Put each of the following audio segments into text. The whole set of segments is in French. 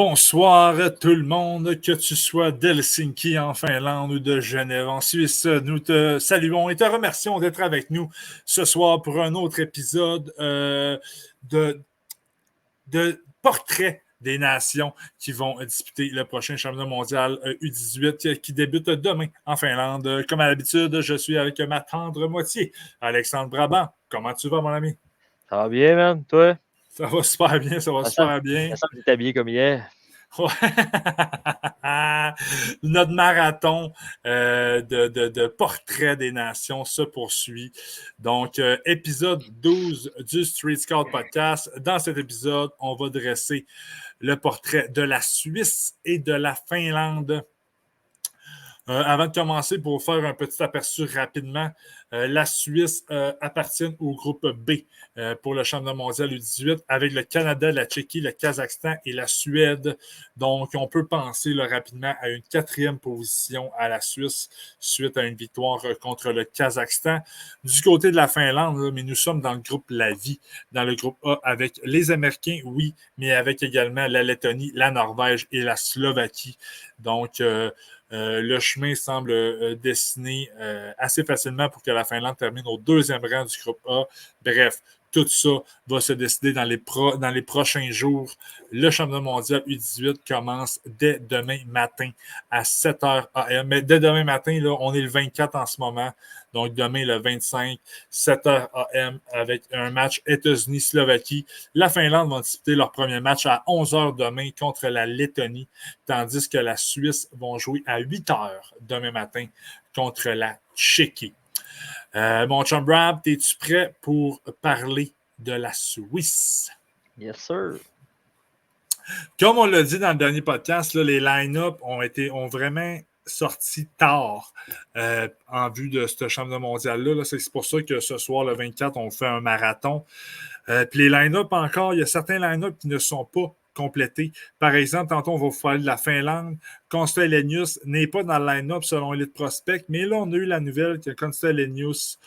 Bonsoir tout le monde, que tu sois d'Helsinki en Finlande ou de Genève en Suisse. Nous te saluons et te remercions d'être avec nous ce soir pour un autre épisode de portrait des nations qui vont disputer le prochain championnat mondial U18 qui débute demain en Finlande. Comme à l'habitude, je suis avec ma tendre moitié, Alexandre Brabant. Comment tu vas, mon ami? Ça va bien, man, toi? Ça va super bien, ça va super bien. Ça me habillé comme hier. Ouais. Notre marathon de portrait des nations se poursuit. Donc, épisode 12 du Street Scout Podcast. Dans cet épisode, on va dresser le portrait de la Suisse et de la Finlande. Avant de commencer, pour faire un petit aperçu rapidement, la Suisse appartient au groupe B pour le championnat mondial U18 avec le Canada, la Tchéquie, le Kazakhstan et la Suède. Donc, on peut penser là, rapidement à une 4e position à la Suisse suite à une victoire contre le Kazakhstan. Du côté de la Finlande, là, mais nous sommes dans le groupe La Vie, dans le groupe A avec les Américains, oui, mais avec également la Lettonie, la Norvège et la Slovaquie. Donc, le chemin semble dessiné assez facilement pour que la Finlande termine au 2e rang du groupe A. Bref, tout ça va se décider dans les prochains jours. Le championnat mondial U18 commence dès demain matin à 7h AM. Mais dès demain matin, là, on est le 24 en ce moment. Donc, demain, le 25, 7h AM avec un match États-Unis-Slovaquie. La Finlande va disputer leur premier match à 11h demain contre la Lettonie, tandis que la Suisse vont jouer à 8h demain matin contre la Tchéquie. Mon chum Brab, es-tu prêt pour parler de la Suisse? Yes, sir. Comme on l'a dit dans le dernier podcast, là, les line-up ont vraiment sorti tard en vue de ce championnat mondial-là. Là. C'est pour ça que ce soir, le 24, on fait un marathon. Puis les line-up encore, il y a certains line-up qui ne sont pas complétés. Par exemple, tantôt, on va vous parler de la Finlande. Constellenius n'est pas dans le line-up selon Elite Prospect, mais là, on a eu la nouvelle que Constellenius,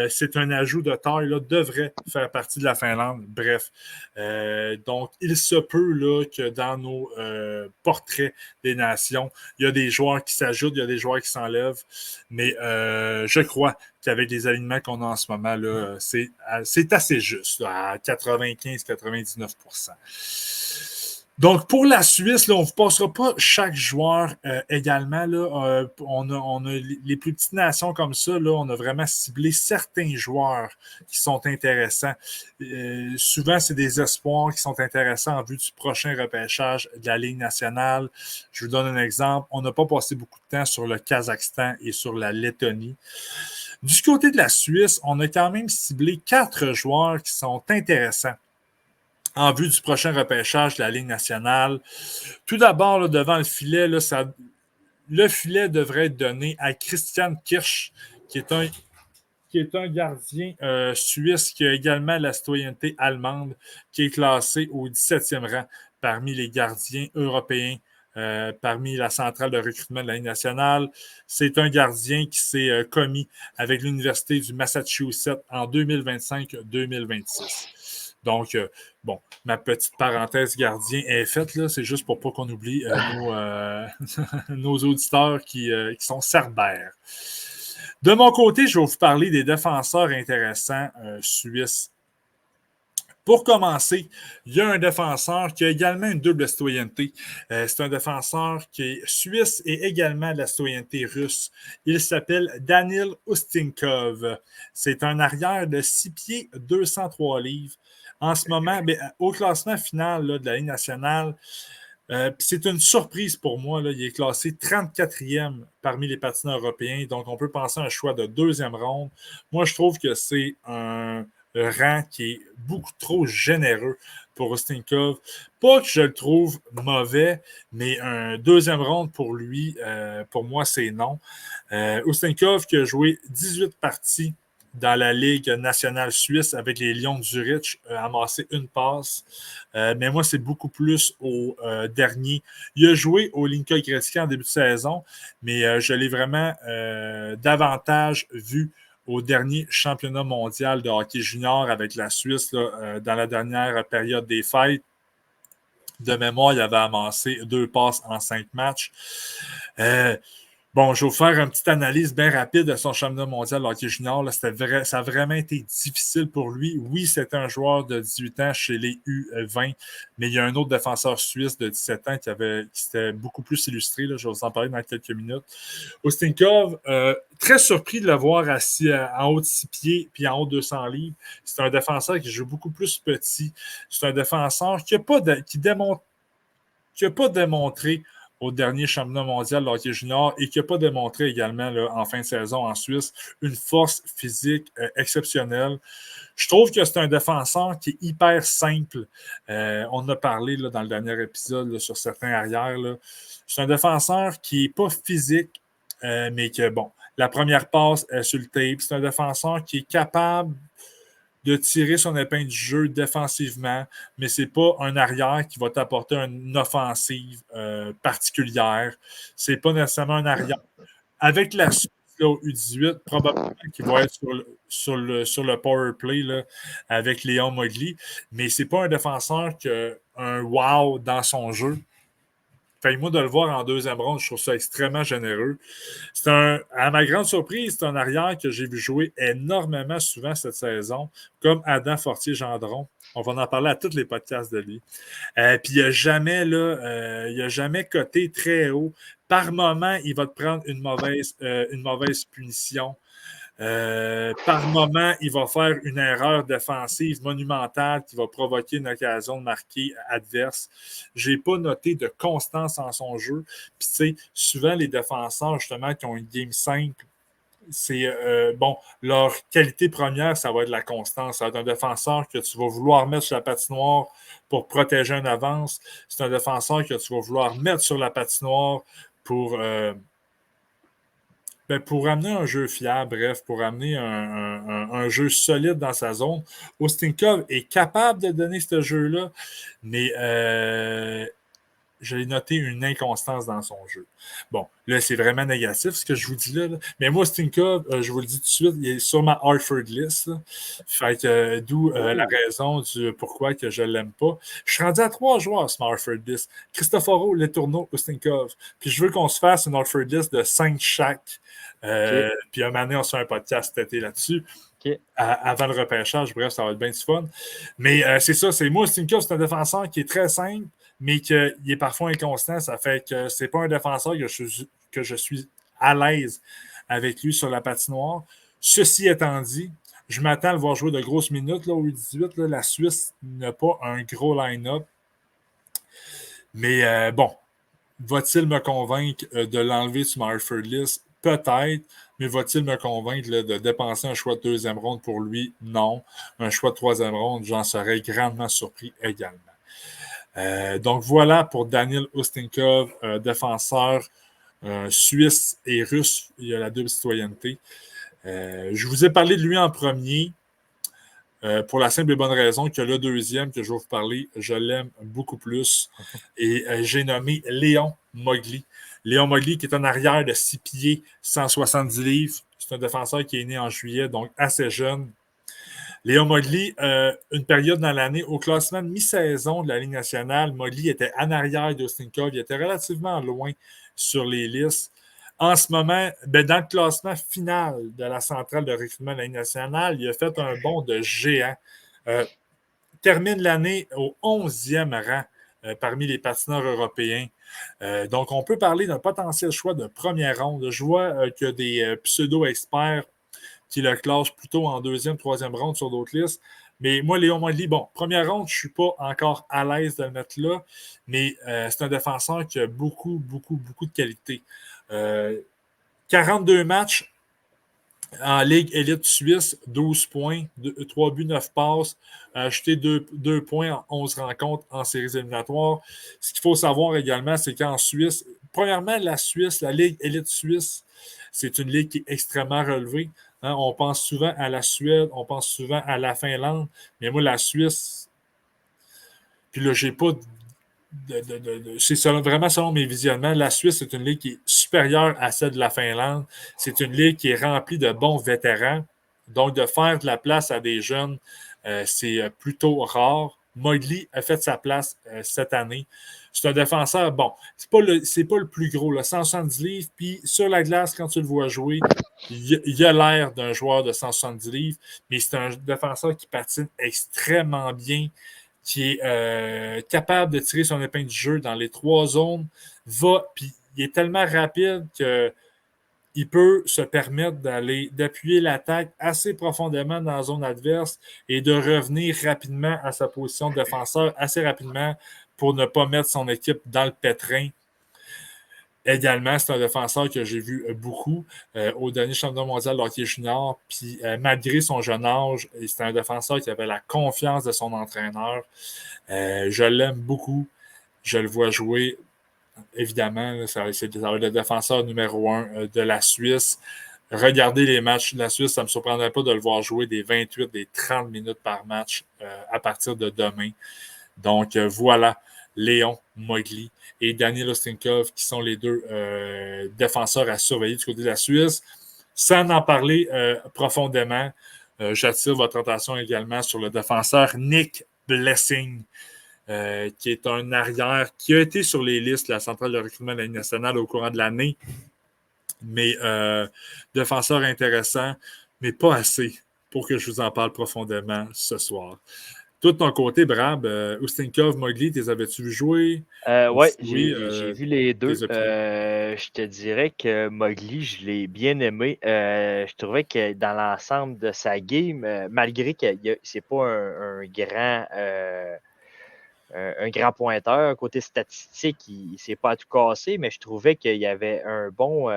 c'est un ajout de taille, là, devrait faire partie de la Finlande. Bref, donc, il se peut là, que dans nos portraits des nations, il y a des joueurs qui s'ajoutent, il y a des joueurs qui s'enlèvent, mais je crois qu'avec les alignements qu'on a en ce moment, là, c'est assez juste, là, à 95-99%. Donc, pour la Suisse, là, on ne vous passera pas chaque joueur également. Là, on a les plus petites nations comme ça, là, on a vraiment ciblé certains joueurs qui sont intéressants. Souvent, c'est des espoirs qui sont intéressants en vue du prochain repêchage de la Ligue nationale. Je vous donne un exemple. On n'a pas passé beaucoup de temps sur le Kazakhstan et sur la Lettonie. Du côté de la Suisse, on a quand même ciblé 4 joueurs qui sont intéressants en vue du prochain repêchage de la Ligue nationale. Tout d'abord, là, devant le filet, là, le filet devrait être donné à Christian Kirsch, qui est un gardien suisse qui a également la citoyenneté allemande, qui est classé au 17e rang parmi les gardiens européens, parmi la centrale de recrutement de la Ligue nationale. C'est un gardien qui s'est commis avec l'Université du Massachusetts en 2025-2026. Donc, bon, ma petite parenthèse gardien est faite, là. C'est juste pour pas qu'on oublie nos auditeurs qui sont cerbères. De mon côté, je vais vous parler des défenseurs intéressants suisses. Pour commencer, il y a un défenseur qui a également une double citoyenneté. C'est un défenseur qui est suisse et également de la citoyenneté russe. Il s'appelle Danil Ustinkov. C'est un arrière de 6 pieds, 203 livres. En ce moment, au classement final là, de la Ligue nationale, c'est une surprise pour moi. Là. Il est classé 34e parmi les patineurs européens. Donc, on peut penser à un choix de 2e ronde. Moi, je trouve que c'est un rang qui est beaucoup trop généreux pour Ustinkov. Pas que je le trouve mauvais, mais un 2e ronde pour lui, pour moi, c'est non. Ustinkov qui a joué 18 parties dans la Ligue nationale suisse avec les Lions de Zurich, amassé une passe. Mais moi, c'est beaucoup plus au dernier. Il a joué au Linka Gretzky en début de saison, mais je l'ai vraiment davantage vu au dernier championnat mondial de hockey junior avec la Suisse là, dans la dernière période des fêtes. De mémoire, il avait amassé 2 passes en 5 matchs. Bon, je vais vous faire une petite analyse bien rapide de son championnat mondial de hockey junior. Là, ça a vraiment été difficile pour lui. Oui, c'était un joueur de 18 ans chez les U20, mais il y a un autre défenseur suisse de 17 ans qui s'était beaucoup plus illustré. Là, je vais vous en parler dans quelques minutes. Ostinkov, très surpris de le voir assis en haut de 6 pieds puis en haut de 200 livres. C'est un défenseur qui joue beaucoup plus petit. C'est un défenseur qui n'a pas démontré au dernier championnat mondial de hockey junior et qui n'a pas démontré également là, en fin de saison en Suisse une force physique exceptionnelle. Je trouve que c'est un défenseur qui est hyper simple. On en a parlé là, dans le dernier épisode là, sur certains arrières. Là. C'est un défenseur qui n'est pas physique, mais que, bon, la première passe est sur le tape. C'est un défenseur qui est capable de tirer son épingle du jeu défensivement, mais c'est pas un arrière qui va t'apporter une offensive particulière. C'est pas nécessairement un arrière. Avec la suite au U18, probablement qu'il va être sur le power play là, avec Léon Mogli, mais c'est pas un défenseur qui a un wow dans son jeu. Moi de le voir en deuxième ronde, je trouve ça extrêmement généreux. À ma grande surprise, c'est un arrière que j'ai vu jouer énormément souvent cette saison, comme Adam Fortier-Gendron. On va en parler à tous les podcasts de lui. Puis il n'a jamais coté très haut. Par moment, il va te prendre une mauvaise punition. Par moment, il va faire une erreur défensive monumentale qui va provoquer une occasion de marquer adverse. Je n'ai pas noté de constance en son jeu. Puis, tu sais, souvent, les défenseurs, justement, qui ont une game simple, leur qualité première, ça va être la constance. Ça va être un défenseur que tu vas vouloir mettre sur la patinoire pour protéger une avance. C'est un défenseur que tu vas vouloir mettre sur la patinoire pour amener un jeu fiable, bref, pour amener un jeu solide dans sa zone. Ostinkov est capable de donner ce jeu-là, mais j'ai noté une inconstance dans son jeu. Bon, là, c'est vraiment négatif ce que je vous dis là. Mais moi, Ostinkov, je vous le dis tout de suite, il est sur ma Hartford list. Là. Fait que d'où la raison du pourquoi que je ne l'aime pas. Je suis rendu à 3 joueurs sur ma Hartford list. Cristoforo, Letourneau, Ostinkov. Puis je veux qu'on se fasse une Hartford list de 5 chaque. Puis un moment donné, on se fait un podcast cet été là-dessus. Avant le repêchage, bref, ça va être bien du fun. Mais c'est ça, moi, Ostinkov, c'est un défenseur qui est très simple, mais qu'il est parfois inconstant. Ça fait que c'est pas un défenseur que je suis à l'aise avec lui sur la patinoire. Ceci étant dit, je m'attends à le voir jouer de grosses minutes là, au U18. Là, la Suisse n'a pas un gros line-up. Mais bon, va-t-il me convaincre de l'enlever sur ma Hartford list? Peut-être, mais va-t-il me convaincre là, de dépenser un choix de deuxième ronde pour lui? Non. Un choix de troisième ronde, j'en serais grandement surpris également. Donc voilà pour Daniel Ostinkov, défenseur suisse et russe. Il a la double citoyenneté. Je vous ai parlé de lui en premier pour la simple et bonne raison que le deuxième que je vais vous parler, je l'aime beaucoup plus. Et j'ai nommé Léon Mogli. Léon Mogli, qui est un arrière de 6 pieds, 170 livres. C'est un défenseur qui est né en juillet, donc assez jeune. Léon Mogli, une période dans l'année, au classement de mi-saison de la Ligue nationale, Mogli était en arrière d'Ostinkov. Il était relativement loin sur les listes. En ce moment, dans le classement final de la centrale de recrutement de la Ligue nationale, il a fait un bond de géant. Termine l'année au 11e rang parmi les patineurs européens. Donc, on peut parler d'un potentiel choix de première ronde. Je vois qu'il y a des pseudo-experts qui le classent plutôt en deuxième, troisième ronde sur d'autres listes. Mais moi, Léon Mogli, bon, première ronde, je ne suis pas encore à l'aise de le mettre là, mais c'est un défenseur qui a beaucoup, beaucoup, beaucoup de qualité. 42 matchs en Ligue élite suisse, 12 points, 3 buts, 9 passes, ajouté 2 points en 11 rencontres en séries éliminatoires. Ce qu'il faut savoir également, c'est qu'en Suisse, premièrement, la Suisse, la Ligue élite suisse, c'est une ligue qui est extrêmement relevée. Hein, on pense souvent à la Suède, on pense souvent à la Finlande, mais moi, la Suisse, puis là, j'ai pas c'est vraiment selon mes visionnements. La Suisse, c'est une ligue qui est supérieure à celle de la Finlande. C'est une ligue qui est remplie de bons vétérans. Donc, de faire de la place à des jeunes, c'est plutôt rare. Mogley a fait sa place cette année. C'est un défenseur, bon, c'est pas le plus gros, là, 170 livres, puis sur la glace, quand tu le vois jouer, il a l'air d'un joueur de 170 livres, mais c'est un défenseur qui patine extrêmement bien, qui est capable de tirer son épingle du jeu dans les 3 zones, puis il est tellement rapide que il peut se permettre d'appuyer l'attaque assez profondément dans la zone adverse et de revenir rapidement à sa position de défenseur assez rapidement pour ne pas mettre son équipe dans le pétrin. Également, c'est un défenseur que j'ai vu beaucoup au dernier championnat mondial de hockey junior. Puis malgré son jeune âge, c'est un défenseur qui avait la confiance de son entraîneur. Je l'aime beaucoup. Je le vois jouer. Évidemment, ça va être le défenseur numéro 1 de la Suisse. Regardez les matchs de la Suisse, ça ne me surprendrait pas de le voir jouer des 28, des 30 minutes par match à partir de demain. Donc voilà, Léon Mogley et Daniel Ostinkov qui sont les deux défenseurs à surveiller du côté de la Suisse. Sans en parler profondément, j'attire votre attention également sur le défenseur Nick Blessing. Qui est un arrière qui a été sur les listes de la centrale de recrutement de la Ligue nationale au courant de l'année. Mais défenseur intéressant, mais pas assez pour que je vous en parle profondément ce soir. Toi, de ton côté, Brab, Ustinkov, Mogley, les avais-tu vu jouer? Oui, Oui, j'ai vu les deux. tes opinions. Je te dirais que Mogley, je l'ai bien aimé. Je trouvais que dans l'ensemble de sa game, malgré que c'est pas un grand pointeur, côté statistique, il ne s'est pas à tout cassé, mais je trouvais qu'il y avait un bon.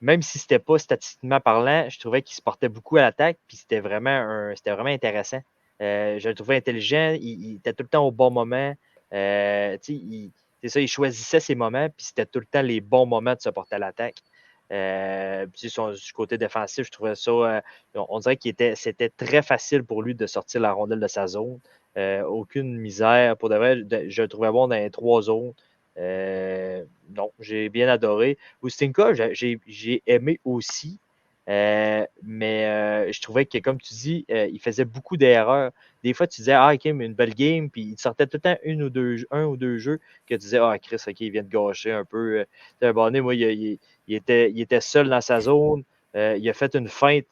Même si c'était pas statistiquement parlant, je trouvais qu'il se portait beaucoup à l'attaque, puis c'était vraiment intéressant. Je le trouvais intelligent, il était tout le temps au bon moment. C'est ça, il choisissait ses moments, puis c'était tout le temps les bons moments de se porter à l'attaque. Puis du côté défensif, je trouvais ça. On dirait c'était très facile pour lui de sortir la rondelle de sa zone. Aucune misère. Pour de vrai, je le trouvais bon dans les 3 zones. Non, j'ai bien adoré. Ustinka, j'ai aimé aussi. Mais je trouvais que, comme tu dis, il faisait beaucoup d'erreurs. Des fois, tu disais, ah, OK, mais une belle game, puis il sortait tout le temps un ou deux jeux que tu disais, ah, Chris, OK, il vient de gâcher un peu. Abonné, moi, il était seul dans sa zone. Il a fait une feinte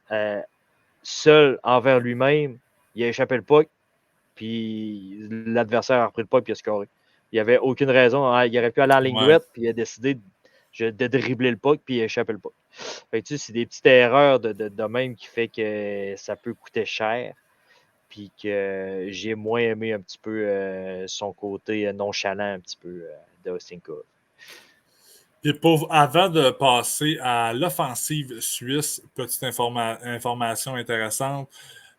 seul envers lui-même. Il a échappé le puck, puis l'adversaire a repris le puck, puis il a scoré. Il n'y avait aucune raison. Il aurait pu aller en ligne Ouais. droite, puis il a décidé de dribbler le puck, puis il a échappé le puck. Fait que, c'est des petites erreurs de même qui fait que ça peut coûter cher. Puis que j'ai moins aimé un petit peu son côté nonchalant un petit peu d'Austin Cove. Puis avant de passer à l'offensive suisse, petite information intéressante.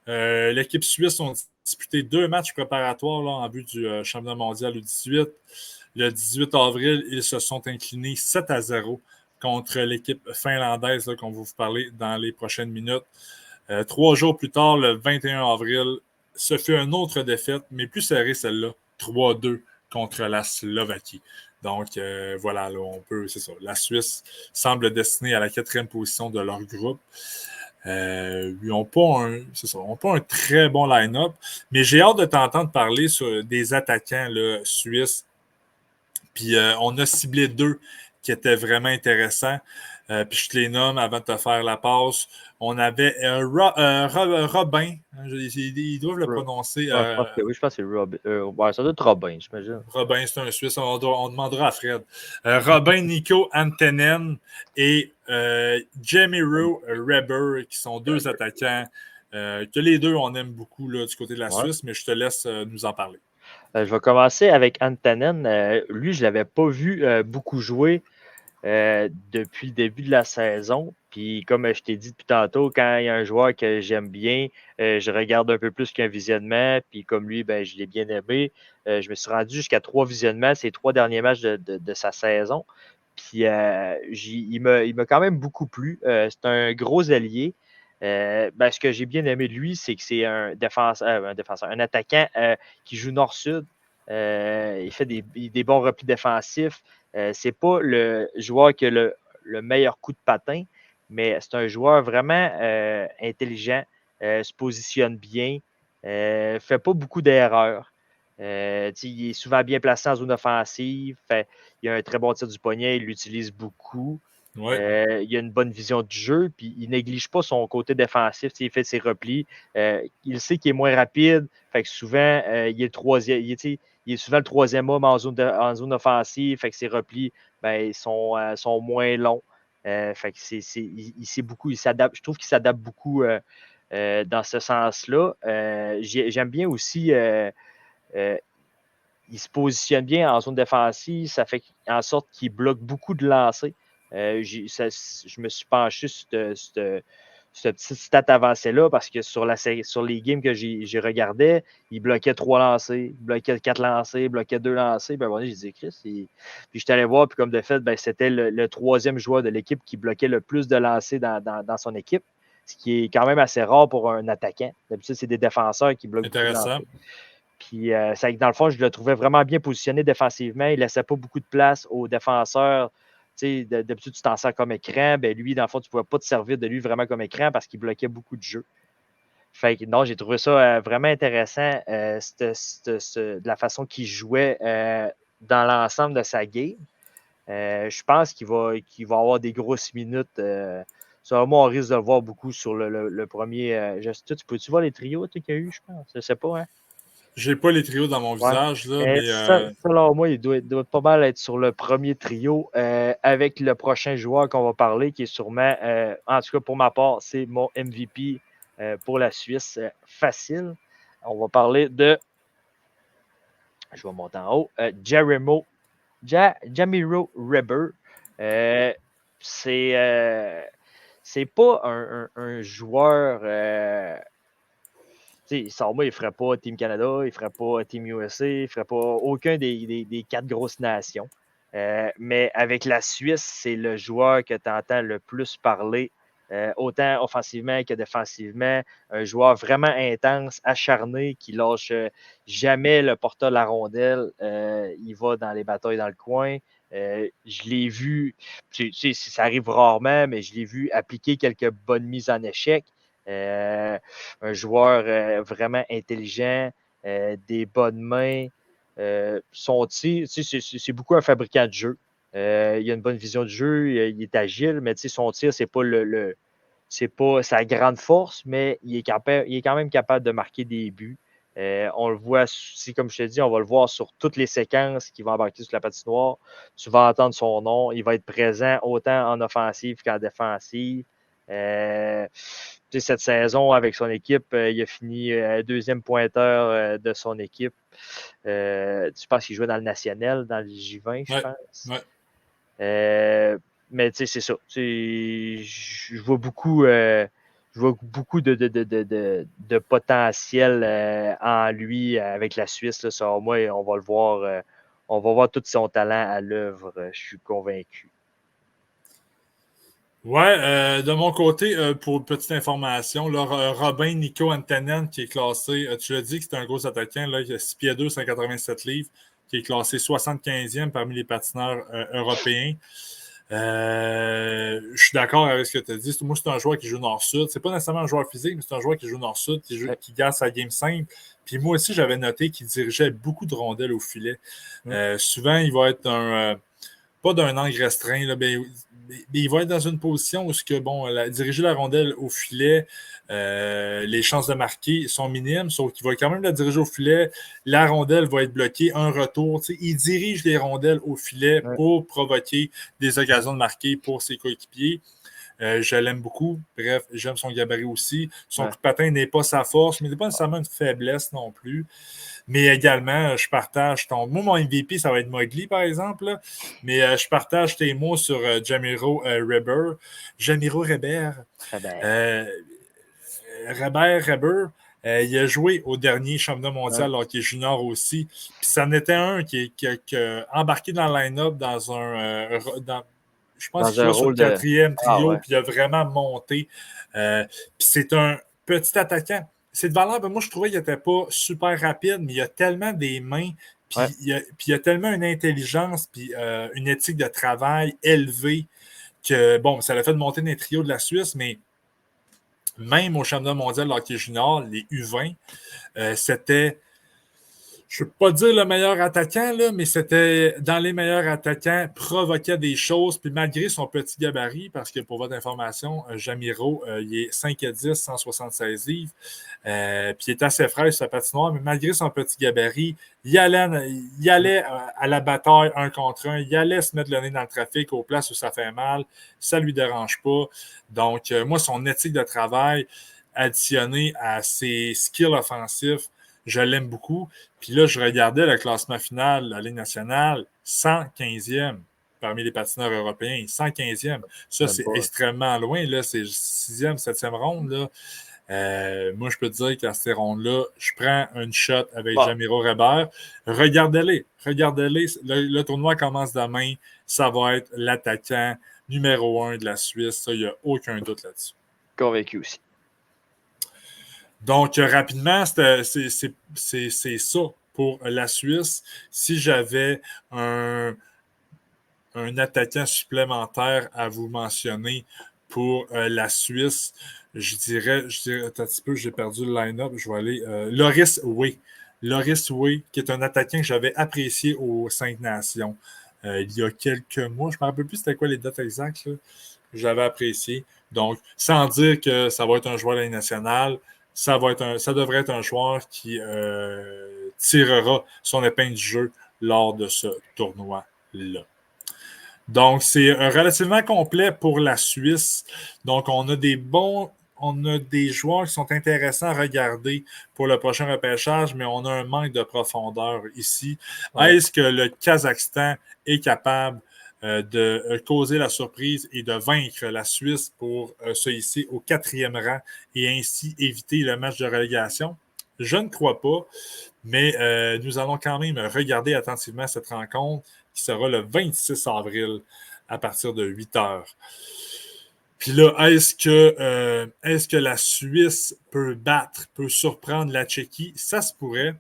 L'équipe suisse a disputé 2 matchs préparatoires là, en vue du championnat mondial U18. Le 18 avril, ils se sont inclinés 7-0 contre l'équipe finlandaise qu'on va vous parler dans les prochaines minutes. 3 jours plus tard, le 21 avril, ce fut une autre défaite, mais plus serrée celle-là, 3-2 contre la Slovaquie. Donc voilà, là, c'est ça. La Suisse semble destinée à la 4e position de leur groupe. Ils n'ont pas un très bon line-up, mais j'ai hâte de t'entendre parler sur des attaquants là, suisses. Puis on a ciblé 2 qui étaient vraiment intéressants. Puis je te les nomme avant de te faire la passe. On avait Robin. Ils doivent le prononcer. Je pense que oui, je pense que c'est Robin. Ouais, ça doit être Robin, j'imagine. Robin, c'est un Suisse. On demandera à Fred. Robin, Nico Antonen et Jamie Rowe Reber, qui sont 2 attaquants que les 2, on aime beaucoup là, du côté de la Suisse, mais je te laisse nous en parler. Je vais commencer avec Antanen. Lui, je ne l'avais pas vu beaucoup jouer depuis le début de la saison. Puis, comme je t'ai dit depuis tantôt, quand il y a un joueur que j'aime bien, je regarde un peu plus qu'un visionnement. Puis, comme lui, ben, je l'ai bien aimé. Je me suis rendu jusqu'à 3 visionnements, ces 3 derniers matchs de sa saison. Puis, il m'a quand même beaucoup plu. C'est un gros allié. Ce que j'ai bien aimé de lui, c'est que c'est un défenseur, un attaquant qui joue nord-sud. Il fait des bons replis défensifs. C'est pas le joueur qui a le meilleur coup de patin, mais c'est un joueur vraiment intelligent, se positionne bien. Fait pas beaucoup d'erreurs. Il est souvent bien placé en zone offensive. Il a un très bon tir du poignet, il l'utilise beaucoup. Ouais. Il a une bonne vision du jeu, puis il néglige pas son côté défensif. Il fait ses replis. Il sait qu'il est moins rapide. Fait que souvent, il est le troisième. Il est souvent le troisième homme en zone offensive. Fait que ses replis sont moins longs. Fait que il sait beaucoup, il s'adapte. Je trouve qu'il s'adapte beaucoup dans ce sens-là. J'aime bien aussi. Il se positionne bien en zone défensive. Ça fait en sorte qu'il bloque beaucoup de lancers. Je me suis penché sur ce petit stat avancé-là parce que sur les games que j'ai regardé, il bloquait 3 lancers, il bloquait 4 lancers, il bloquait 2 lancers. Ben, j'ai dit, Chris. Puis je suis allé voir, puis comme de fait, c'était le troisième joueur de l'équipe qui bloquait le plus de lancers dans son équipe, ce qui est quand même assez rare pour un attaquant. D'habitude, c'est des défenseurs qui bloquent beaucoup de Intéressant. lancers. Puis, dans le fond, je le trouvais vraiment bien positionné défensivement. Il ne laissait pas beaucoup de place aux défenseurs. D'habitude, tu t'en sers comme écran. Ben, lui, dans le fond, tu ne pouvais pas te servir de lui vraiment comme écran parce qu'il bloquait beaucoup de jeux. Fait que non, j'ai trouvé ça vraiment intéressant de la façon qu'il jouait dans l'ensemble de sa game. Je pense qu'il va avoir des grosses minutes. Selon moi, on risque de le voir beaucoup sur le premier. Tu peux-tu voir les trios qu'il y a eu, je pense? Je ne sais pas, hein? J'ai pas les trios dans mon Ouais. visage, là, mais Selon moi, il doit pas mal être sur le premier trio avec le prochain joueur qu'on va parler, qui est sûrement, en tout cas pour ma part, c'est mon MVP pour la Suisse. Facile. On va parler de, je vais monter en haut, Jamiro Reber. C'est pas un joueur. Moi, il ne ferait pas Team Canada, il ne ferait pas Team USA, il ne ferait pas aucun des 4 grosses nations. Mais avec la Suisse, c'est le joueur que tu entends le plus parler, autant offensivement que défensivement. Un joueur vraiment intense, acharné, qui lâche jamais le porteur de la rondelle. Il va dans les batailles dans le coin. Je l'ai vu, ça arrive rarement, mais je l'ai vu appliquer quelques bonnes mises en échec. Un joueur vraiment intelligent, des bonnes mains. Son tir, c'est beaucoup un fabricant de jeu. Il a une bonne vision de jeu, il est agile, mais son tir, c'est pas sa grande force, mais il est quand même capable de marquer des buts. On le voit, comme je te dis, on va le voir sur toutes les séquences qui vont embarquer sur la patinoire. Tu vas entendre son nom. Il va être présent autant en offensive qu'en défensive. Cette saison, avec son équipe, il a fini deuxième pointeur de son équipe. Je pense qu'il jouait dans le national, dans le J20, je pense. Ouais. Mais c'est ça. Je vois beaucoup, de potentiel en lui avec la Suisse. Là, selon moi, on va le voir. On va voir tout son talent à l'œuvre. Je suis convaincu. Ouais, de mon côté, pour petite information, là, Robin Nico Antanen, qui est classé, tu l'as dit que c'est un gros attaquant, là, il a 6 pieds 2, 187 livres, qui est classé 75e parmi les patineurs européens. Je suis d'accord avec ce que tu as dit. Moi, c'est un joueur qui joue nord-sud. C'est pas nécessairement un joueur physique, mais c'est un joueur qui joue nord-sud, qui garde sa game simple. Puis moi aussi, j'avais noté qu'il dirigeait beaucoup de rondelles au filet. Souvent, il va être pas d'un angle restreint, là, mais il va être dans une position où diriger la rondelle au filet, les chances de marquer sont minimes, sauf qu'il va quand même la diriger au filet. La rondelle va être bloquée, un retour. Il dirige les rondelles au filet pour provoquer des occasions de marquer pour ses coéquipiers. Je l'aime beaucoup. Bref, j'aime son gabarit aussi. Son coup de patin n'est pas sa force, mais n'est pas nécessairement une faiblesse non plus. Mais également, je partage Moi, mon MVP, ça va être Mowgli, par exemple. Là. Mais je partage tes mots sur Jamiro Reber. Jamiro Reber. Reber. Il a joué au dernier championnat mondial hockey junior aussi. Puis ça en était un qui a embarqué dans le line-up dans un. Je pense qu'il jouait sur le quatrième trio, puis il a vraiment monté. Puis c'est un petit attaquant. C'est de valeur, moi je trouvais qu'il n'était pas super rapide, mais il a tellement des mains, puis il a tellement une intelligence, puis une éthique de travail élevée que, bon, ça l'a fait monter dans les trios de la Suisse, mais Même au championnat mondial de hockey junior, les U20, c'était, je ne peux pas dire le meilleur attaquant, là, mais c'était dans les meilleurs attaquants, provoquait des choses, puis malgré son petit gabarit, parce que pour votre information, Jamiro, il est 5'10", 176 livres, puis il est assez frais sur sa patinoire, mais malgré son petit gabarit, il allait à la bataille un contre un, il allait se mettre le nez dans le trafic aux places où ça fait mal, ça ne lui dérange pas. Donc, moi, son éthique de travail additionné à ses skills offensifs, je l'aime beaucoup. Puis là, je regardais le classement final de la Ligue nationale, 115e parmi les patineurs européens, 115e. Ça, Même c'est pas. extrêmement loin. Là, c'est 6e, 7e ronde. Là. Moi, je peux te dire qu'à ces rondes-là, je prends une shot avec Bon, Jamiro Rebert. Regardez-les. Regardez-les. Le tournoi commence demain. Ça va être l'attaquant numéro 1 de la Suisse. Ça, il n'y a aucun doute là-dessus. convaincu aussi. Donc, rapidement, c'est ça pour la Suisse. Si j'avais un attaquant supplémentaire à vous mentionner pour la Suisse, je dirais, attends un petit peu, j'ai perdu le line-up, je vais aller. Loris Way. Loris Way, qui est un attaquant que j'avais apprécié aux Cinq Nations il y a quelques mois. Je ne me rappelle plus c'était quoi les dates exactes. Là. J'avais apprécié. Donc, sans dire que ça va être un joueur de la Ligue nationale, ça devrait être un joueur qui tirera son épingle du jeu lors de ce tournoi-là. Donc, c'est relativement complet pour la Suisse. Donc, on a des joueurs qui sont intéressants à regarder pour le prochain repêchage, mais on a un manque de profondeur ici. Ouais. Est-ce que le Kazakhstan est capable de causer la surprise et de vaincre la Suisse pour se hisser au 4e rang et ainsi éviter le match de relégation? Je ne crois pas, mais nous allons quand même regarder attentivement cette rencontre qui sera le 26 avril à partir de 8 heures. Puis là, est-ce que la Suisse peut surprendre la Tchéquie? Ça se pourrait.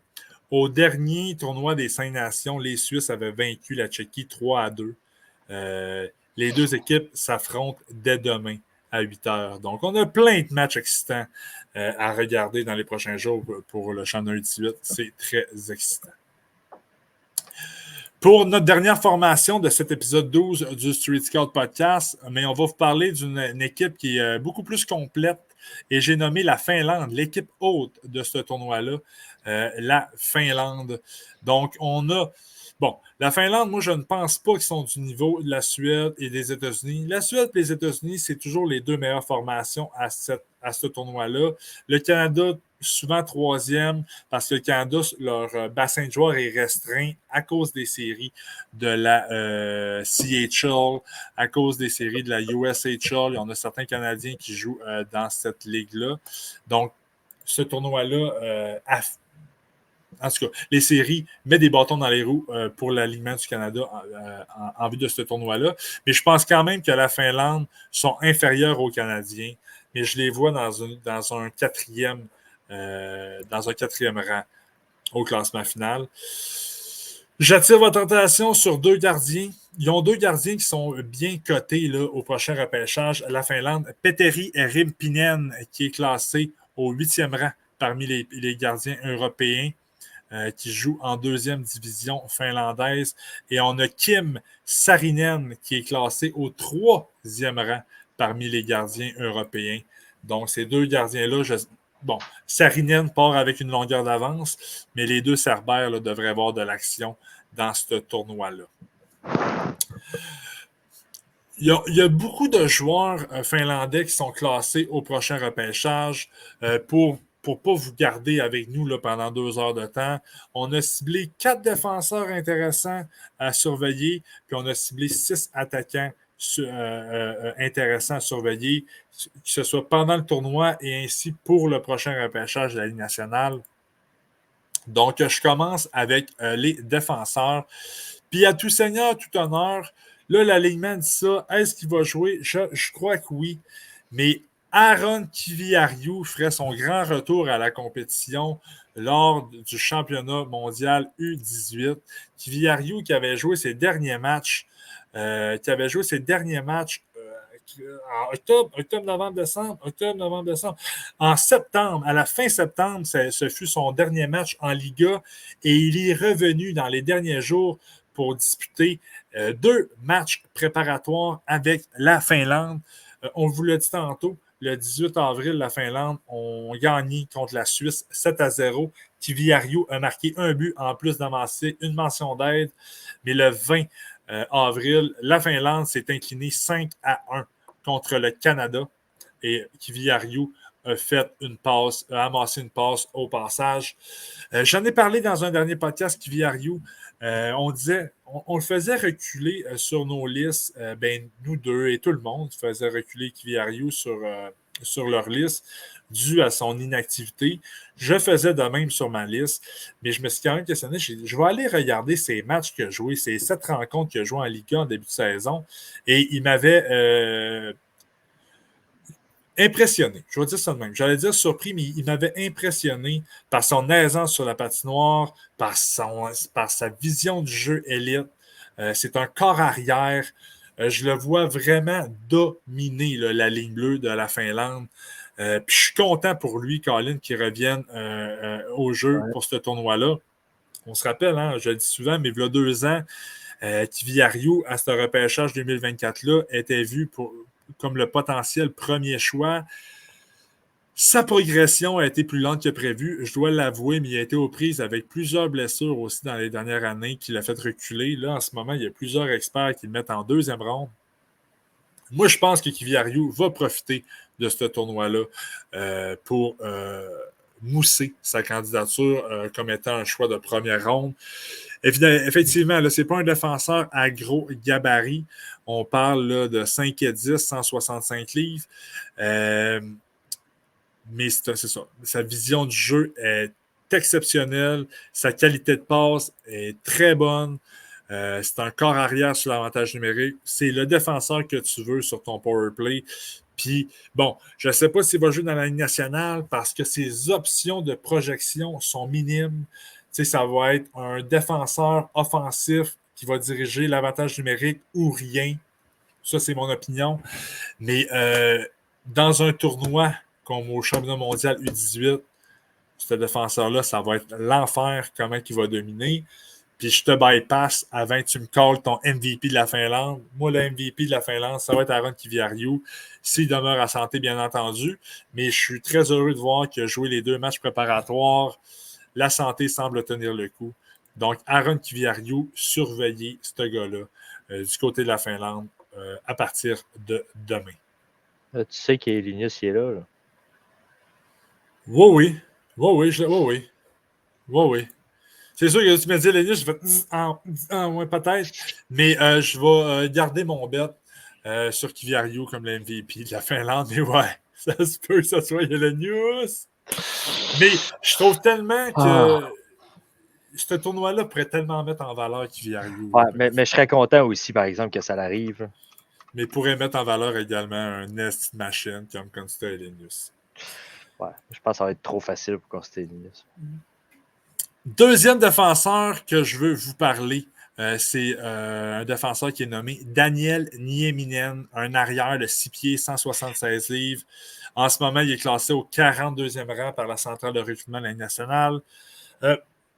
Au dernier tournoi des Cinq Nations, les Suisses avaient vaincu la Tchéquie 3-2. Les deux équipes s'affrontent dès demain à 8 heures. Donc, on a plein de matchs excitants à regarder dans les prochains jours pour le championnat 18. C'est très excitant. Pour notre dernière formation de cet épisode 12 du Street Scout Podcast, mais on va vous parler d'une équipe qui est beaucoup plus complète et j'ai nommé la Finlande, l'équipe haute de ce tournoi-là, la Finlande. Donc, on a... Bon, la Finlande, moi, je ne pense pas qu'ils sont du niveau de la Suède et des États-Unis. La Suède et les États-Unis, c'est toujours les deux meilleures formations à ce tournoi-là. Le Canada, souvent troisième, parce que le Canada, leur bassin de joueurs est restreint à cause des séries de la CHL, à cause des séries de la USHL. Il y en a certains Canadiens qui jouent dans cette ligue-là. Donc, ce tournoi-là, en tout cas, les séries mettent des bâtons dans les roues pour l'alignement du Canada en vue de ce tournoi-là. Mais je pense quand même que la Finlande sont inférieurs aux Canadiens, mais je les vois dans un quatrième rang au classement final. J'attire votre attention sur deux gardiens. Ils ont deux gardiens qui sont bien cotés là, au prochain repêchage. La Finlande, Petteri Rimpinen, qui est classé au 8e rang parmi les gardiens européens qui joue en deuxième division finlandaise. Et on a Kim Saarinen qui est classé au 3e rang parmi les gardiens européens. Donc, ces deux gardiens-là, bon, Saarinen part avec une longueur d'avance, mais les deux Cerbères là, devraient avoir de l'action dans ce tournoi-là. Il y a beaucoup de joueurs finlandais qui sont classés au prochain repêchage pour ne pas vous garder avec nous là, pendant 2 heures de temps. On a ciblé 4 défenseurs intéressants à surveiller, puis on a ciblé 6 attaquants intéressants à surveiller, que ce soit pendant le tournoi et ainsi pour le prochain repêchage de la Ligue nationale. Donc, je commence avec les défenseurs. Puis à tout seigneur, tout honneur, là, l'alignement dit ça. Est-ce qu'il va jouer? Je crois que oui. Mais Aaron Kiviariou ferait son grand retour à la compétition lors du championnat mondial U18. Kiviariou qui avait joué ses derniers matchs en octobre, novembre, décembre. En septembre, à la fin septembre, ce fut son dernier match en Liga et il est revenu dans les derniers jours pour disputer 2 matchs préparatoires avec la Finlande. On vous l'a dit tantôt, le 18 avril, la Finlande ont gagné contre la Suisse 7-0. Kiviariou a marqué un but en plus d'avancer une mention d'aide. Mais le 20 avril, la Finlande s'est inclinée 5-1 contre le Canada. Et Kiviariou a fait une passe, a amassé une passe au passage. J'en ai parlé dans un dernier podcast, Kiviariou. On disait, on le faisait reculer sur nos listes. Nous deux et tout le monde faisait reculer Kiviariou sur leur liste dû à son inactivité. Je faisais de même sur ma liste, mais je me suis quand même questionné. Je vais aller regarder ces matchs qu'il a joués, ces 7 rencontres qu'il a jouées en Liga en début de saison. Et il m'avait impressionné. Je vais dire ça de même. J'allais dire surpris, mais il m'avait impressionné par son aisance sur la patinoire, par sa vision du jeu élite. C'est un corps arrière. Je le vois vraiment dominer la ligne bleue de la Finlande. Puis je suis content pour lui, Colin, qu'il revienne au jeu pour ce tournoi-là. On se rappelle, je le dis souvent, mais il y a 2 ans, Kiviariou, à ce repêchage 2024-là, était vu comme le potentiel premier choix. Sa progression a été plus lente que prévu, je dois l'avouer, mais il a été aux prises avec plusieurs blessures aussi dans les dernières années qui l'a fait reculer. Là, en ce moment, il y a plusieurs experts qui le mettent en 2e ronde. Moi, je pense que Kiviariou va profiter de ce tournoi-là pour mousser sa candidature comme étant un choix de première ronde. Effectivement, ce n'est pas un défenseur à gros gabarit. On parle là, de 5 et 10, 165 livres. Mais c'est ça. Sa vision du jeu est exceptionnelle. Sa qualité de passe est très bonne. C'est un corps arrière sur l'avantage numérique. C'est le défenseur que tu veux sur ton power play. Puis, bon, je ne sais pas s'il va jouer dans la Ligue nationale parce que ses options de projection sont minimes. Tu sais, ça va être un défenseur offensif qui va diriger l'avantage numérique ou rien. Ça, c'est mon opinion. Mais dans un tournoi comme au championnat mondial U18, ce défenseur-là, ça va être l'enfer comment il va dominer. Puis je te bypass avant que tu me calls ton MVP de la Finlande. Moi, le MVP de la Finlande, ça va être Aron Kiviariou, s'il demeure à santé, bien entendu. Mais je suis très heureux de voir qu'il a joué les 2 matchs préparatoires. La santé semble tenir le coup. Donc, Aron Kiviariou, surveillez ce gars-là du côté de la Finlande à partir de demain. Là, tu sais qu'Elinius est là. Oui. C'est sûr que tu me dis, Lénus, je vais ouais, peut-être. Mais je vais garder mon bet sur Kiviariou comme le MVP de la Finlande. Mais ouais, ça se peut que ce soit Lénus. Mais je trouve tellement que ce tournoi-là pourrait tellement mettre en valeur Kiviariou. Ouais, mais je serais content aussi, par exemple, que ça l'arrive. Mais pourrait mettre en valeur également un Nest Machine comme Consta et Lénus. Ouais, je pense que ça va être trop facile pour Consta et Lénus. Deuxième défenseur que je veux vous parler, c'est un défenseur qui est nommé Daniel Nieminen, un arrière de 6 pieds, 176 livres. En ce moment, il est classé au 42e rang par la centrale de recrutement de la Ligue nationale.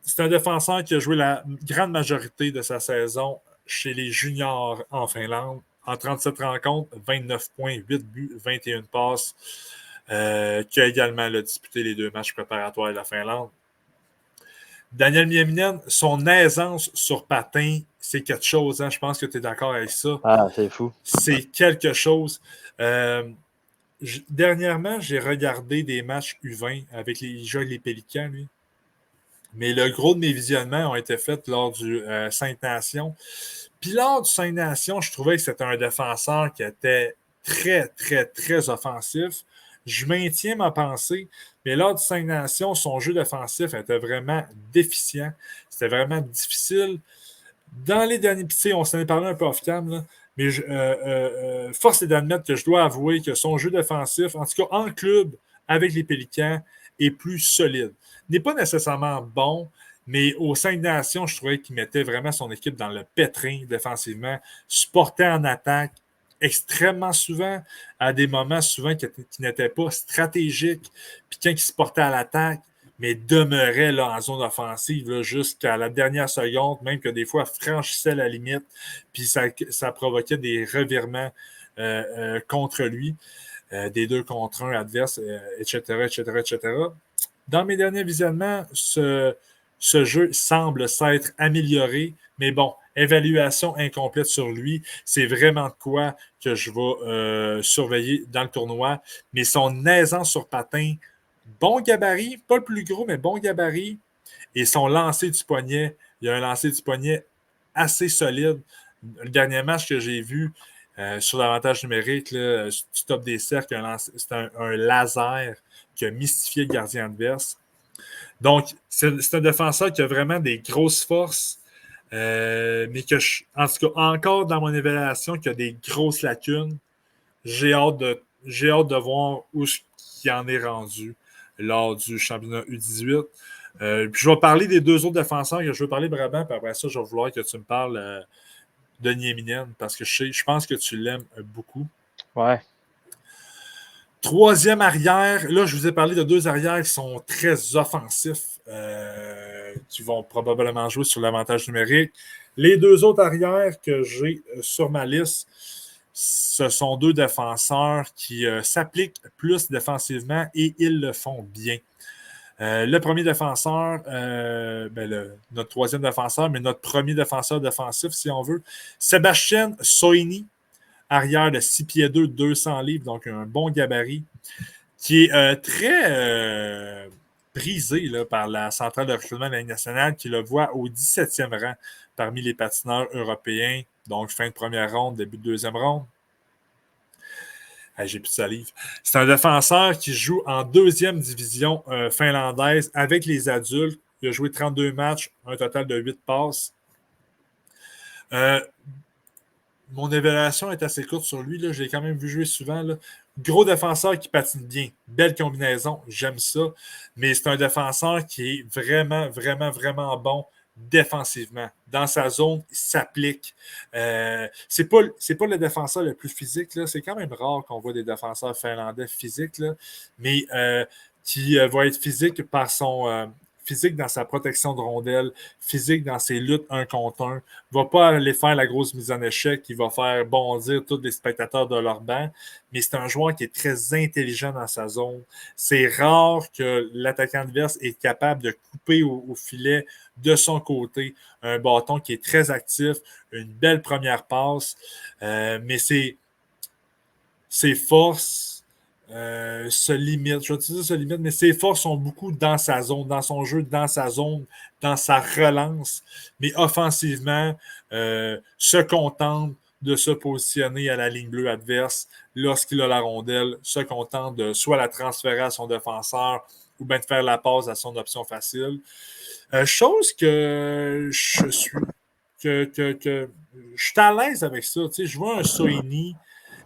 C'est un défenseur qui a joué la grande majorité de sa saison chez les juniors en Finlande. En 37 rencontres, 29 points, 8 buts, 21 passes, qui a également disputé les 2 matchs préparatoires de la Finlande. Daniel Nieminen, son aisance sur patin, c'est quelque chose. Je pense que tu es d'accord avec ça. Ah, c'est fou. C'est quelque chose. Dernièrement, j'ai regardé des matchs U20 avec les jeux les Pélicans, lui. Mais le gros de mes visionnements ont été faits lors du 5 Nations. Puis lors du 5 Nations, je trouvais que c'était un défenseur qui était très, très, très offensif. Je maintiens ma pensée, mais lors du 5 Nations, son jeu défensif était vraiment déficient. C'était vraiment difficile. Dans les derniers pieds, on s'en est parlé un peu off-cam, mais force est d'admettre que je dois avouer que son jeu défensif, en tout cas en club, avec les Pélicans, est plus solide. Il n'est pas nécessairement bon, mais au 5 Nations, je trouvais qu'il mettait vraiment son équipe dans le pétrin défensivement, supportait en attaque, extrêmement souvent, à des moments souvent qui n'étaient pas stratégiques, puis quand il se portait à l'attaque, mais demeurait là, en zone offensive là, jusqu'à la dernière seconde, même que des fois franchissait la limite, puis ça provoquait des revirements contre lui, des 2 contre 1 adverses, etc., etc., etc. Dans mes derniers visionnements, ce jeu semble s'être amélioré, mais bon, évaluation incomplète sur lui. C'est vraiment de quoi que je vais surveiller dans le tournoi. Mais son aisance sur patin, bon gabarit, pas le plus gros, mais bon gabarit. Et son lancer du poignet, il y a un lancer du poignet assez solide. Le dernier match que j'ai vu sur l'avantage numérique, là, du top des cercles, c'est un laser qui a mystifié le gardien adverse. Donc, c'est un défenseur qui a vraiment des grosses forces, mais que, en tout cas, encore dans mon évaluation, qui a des grosses lacunes. J'ai hâte de voir où il en est rendu lors du championnat U18. Puis je vais parler des 2 autres défenseurs que je veux parler vraiment, puis après ça, je vais vouloir que tu me parles de Nieminen, parce que je pense que tu l'aimes beaucoup. Ouais. Troisième arrière, là, je vous ai parlé de 2 arrières qui sont très offensifs, qui vont probablement jouer sur l'avantage numérique. Les 2 autres arrières que j'ai sur ma liste, ce sont 2 défenseurs qui s'appliquent plus défensivement et ils le font bien. Le premier défenseur, notre troisième défenseur, mais notre premier défenseur défensif, si on veut, Sébastien Soini, arrière de 6 pieds 2, 200 livres, donc un bon gabarit, qui est très brisé là, par la centrale de recrutement de la Ligue nationale, qui le voit au 17e rang parmi les patineurs européens, donc fin de première ronde, début de deuxième ronde. J'ai plus de salive. C'est un défenseur qui joue en 2e division finlandaise avec les adultes. Il a joué 32 matchs, un total de 8 passes. Mon évaluation est assez courte sur lui. Là. Je l'ai quand même vu jouer souvent. Là. Gros défenseur qui patine bien. Belle combinaison. J'aime ça. Mais c'est un défenseur qui est vraiment, vraiment, vraiment bon défensivement. Dans sa zone, il s'applique. C'est pas le défenseur le plus physique. Là. C'est quand même rare qu'on voit des défenseurs finlandais physiques. Là. Mais qui va être physique par son... physique dans sa protection de rondelles, physique dans ses luttes 1 contre 1, va pas aller faire la grosse mise en échec qui va faire bondir tous les spectateurs de leur banc, mais c'est un joueur qui est très intelligent dans sa zone. C'est rare que l'attaquant adverse est capable de couper au filet de son côté un bâton qui est très actif, une belle première passe, mais ses forces se limite. Je vais utiliser se limite, mais ses forces sont beaucoup dans sa zone, dans son jeu, dans sa zone, dans sa relance. Mais offensivement, se contente de se positionner à la ligne bleue adverse lorsqu'il a la rondelle, se contente de soit la transférer à son défenseur ou bien de faire la passe à son option facile. Chose que je suis je suis à l'aise avec ça. Tu sais, je vois un Soini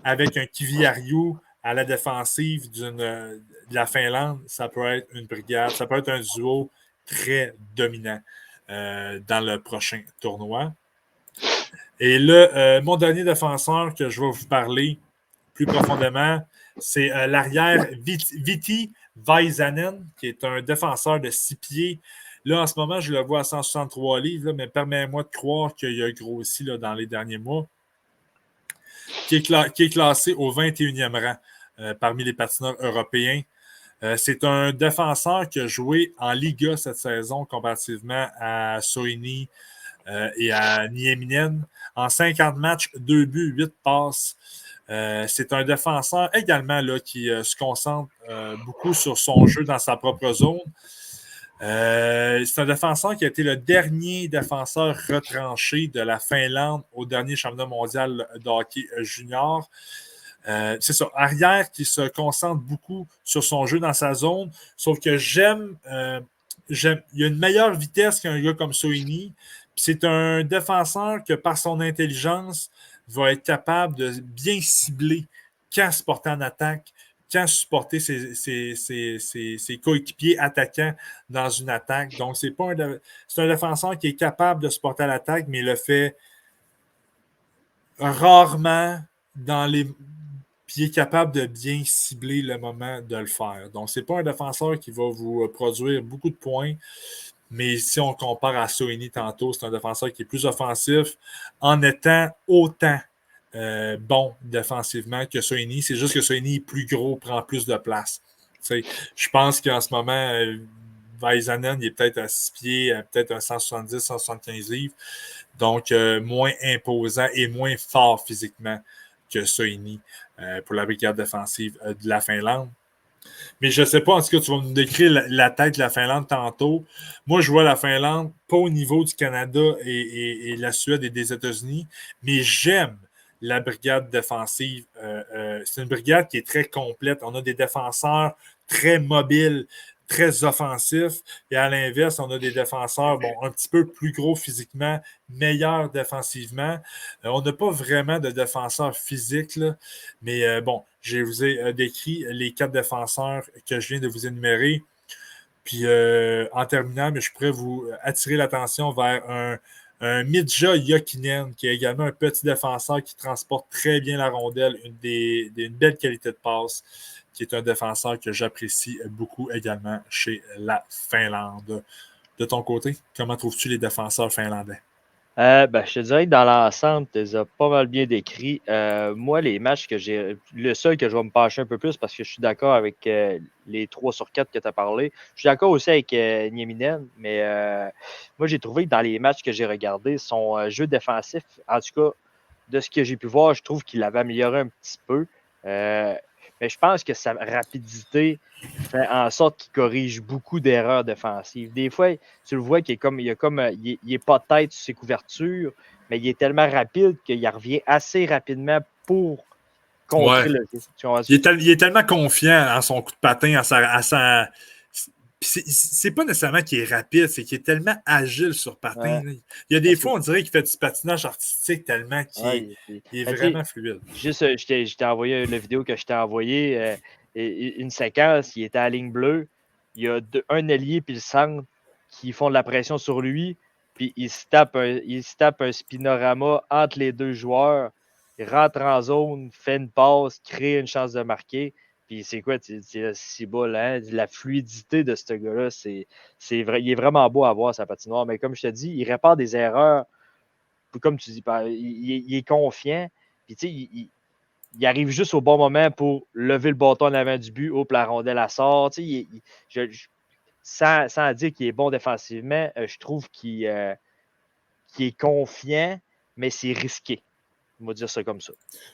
avec un Kiviariou à la défensive de la Finlande, ça peut être une brigade, ça peut être un duo très dominant dans le prochain tournoi. Et là, mon dernier défenseur que je vais vous parler plus profondément, c'est l'arrière Viti Vaisanen, qui est un défenseur de 6 pieds. Là, en ce moment, je le vois à 163 livres, là, mais permets-moi de croire qu'il a grossi là, dans les derniers mois, qui est classé au 21e rang parmi les patineurs européens. C'est un défenseur qui a joué en Liga cette saison comparativement à Soini et à Nieminen. En 50 matchs, 2 buts, 8 passes. C'est un défenseur également là, qui se concentre beaucoup sur son jeu dans sa propre zone. C'est un défenseur qui a été le dernier défenseur retranché de la Finlande au dernier championnat mondial de hockey junior. C'est ça, arrière qui se concentre beaucoup sur son jeu dans sa zone, sauf que j'aime il y a une meilleure vitesse qu'un gars comme Soini. C'est un défenseur que par son intelligence va être capable de bien cibler quand se porter en attaque, quand supporter ses coéquipiers attaquants dans une attaque. Donc, c'est un défenseur qui est capable de se porter à l'attaque, mais il le fait rarement, dans les. Puis il est capable de bien cibler le moment de le faire. Donc, c'est pas un défenseur qui va vous produire beaucoup de points, mais si on compare à Soini tantôt, c'est un défenseur qui est plus offensif en étant autant bon défensivement que Soini. C'est juste que Soini est plus gros, prend plus de place. T'sais, je pense qu'en ce moment, Väisänen, il est peut-être à 6 pieds, peut-être à 170, 175 livres. Donc, moins imposant et moins fort physiquement que Soini pour la brigade défensive de la Finlande. Mais je ne sais pas, en tout cas, tu vas nous décrire la tête de la Finlande tantôt. Moi, je vois la Finlande pas au niveau du Canada et la Suède et des États-Unis, mais j'aime la brigade défensive. C'est une brigade qui est très complète. On a des défenseurs très mobiles, très offensifs. Et à l'inverse, on a des défenseurs un petit peu plus gros physiquement, meilleurs défensivement. On n'a pas vraiment de défenseurs physiques, là, mais je vous ai décrit les 4 défenseurs que je viens de vous énumérer. Puis en terminant, mais je pourrais vous attirer l'attention vers un Midja Jokinen, qui est également un petit défenseur qui transporte très bien la rondelle, une belle qualité de passe, qui est un défenseur que j'apprécie beaucoup également chez la Finlande. De ton côté, comment trouves-tu les défenseurs finlandais? Je te dirais que dans l'ensemble, tu les as pas mal bien décrits. Moi, les matchs que j'ai. Le seul que je vais me pencher un peu plus parce que je suis d'accord avec les 3 sur 4 que tu as parlé. Je suis d'accord aussi avec Nieminen, mais moi, j'ai trouvé que dans les matchs que j'ai regardés, son jeu défensif, en tout cas, de ce que j'ai pu voir, je trouve qu'il avait amélioré un petit peu. Mais je pense que sa rapidité fait en sorte qu'il corrige beaucoup d'erreurs défensives. Des fois, tu le vois qu'il est pas tête sur ses couvertures, mais il est tellement rapide qu'il revient assez rapidement pour Ouais. contrer le jeu. Il est tellement confiant en son coup de patin, à sa. C'est pas nécessairement qu'il est rapide, c'est qu'il est tellement agile sur patin. Ouais. Il y a des Parce que, fois, on dirait qu'il fait du patinage artistique tellement ouais, il est ben, tu sais, vraiment fluide. juste, je t'ai envoyé la vidéo que je t'ai envoyée, une séquence, il était à la ligne bleue, il y a un ailier puis le centre qui font de la pression sur lui, puis il se tape un spinorama entre les deux joueurs, il rentre en zone, fait une passe, crée une chance de marquer, puis c'est quoi, c'est beau, hein? La fluidité de ce gars-là, il est vraiment beau à voir sa patinoire, mais comme je te dis, il répare des erreurs, comme tu dis, il est confiant, puis tu sais, il arrive juste au bon moment pour lever le bâton en avant du but, hop, la rondelle à sort. Sans dire qu'il est bon défensivement, je trouve qu'il est confiant, mais c'est risqué. On va dire ça comme ça.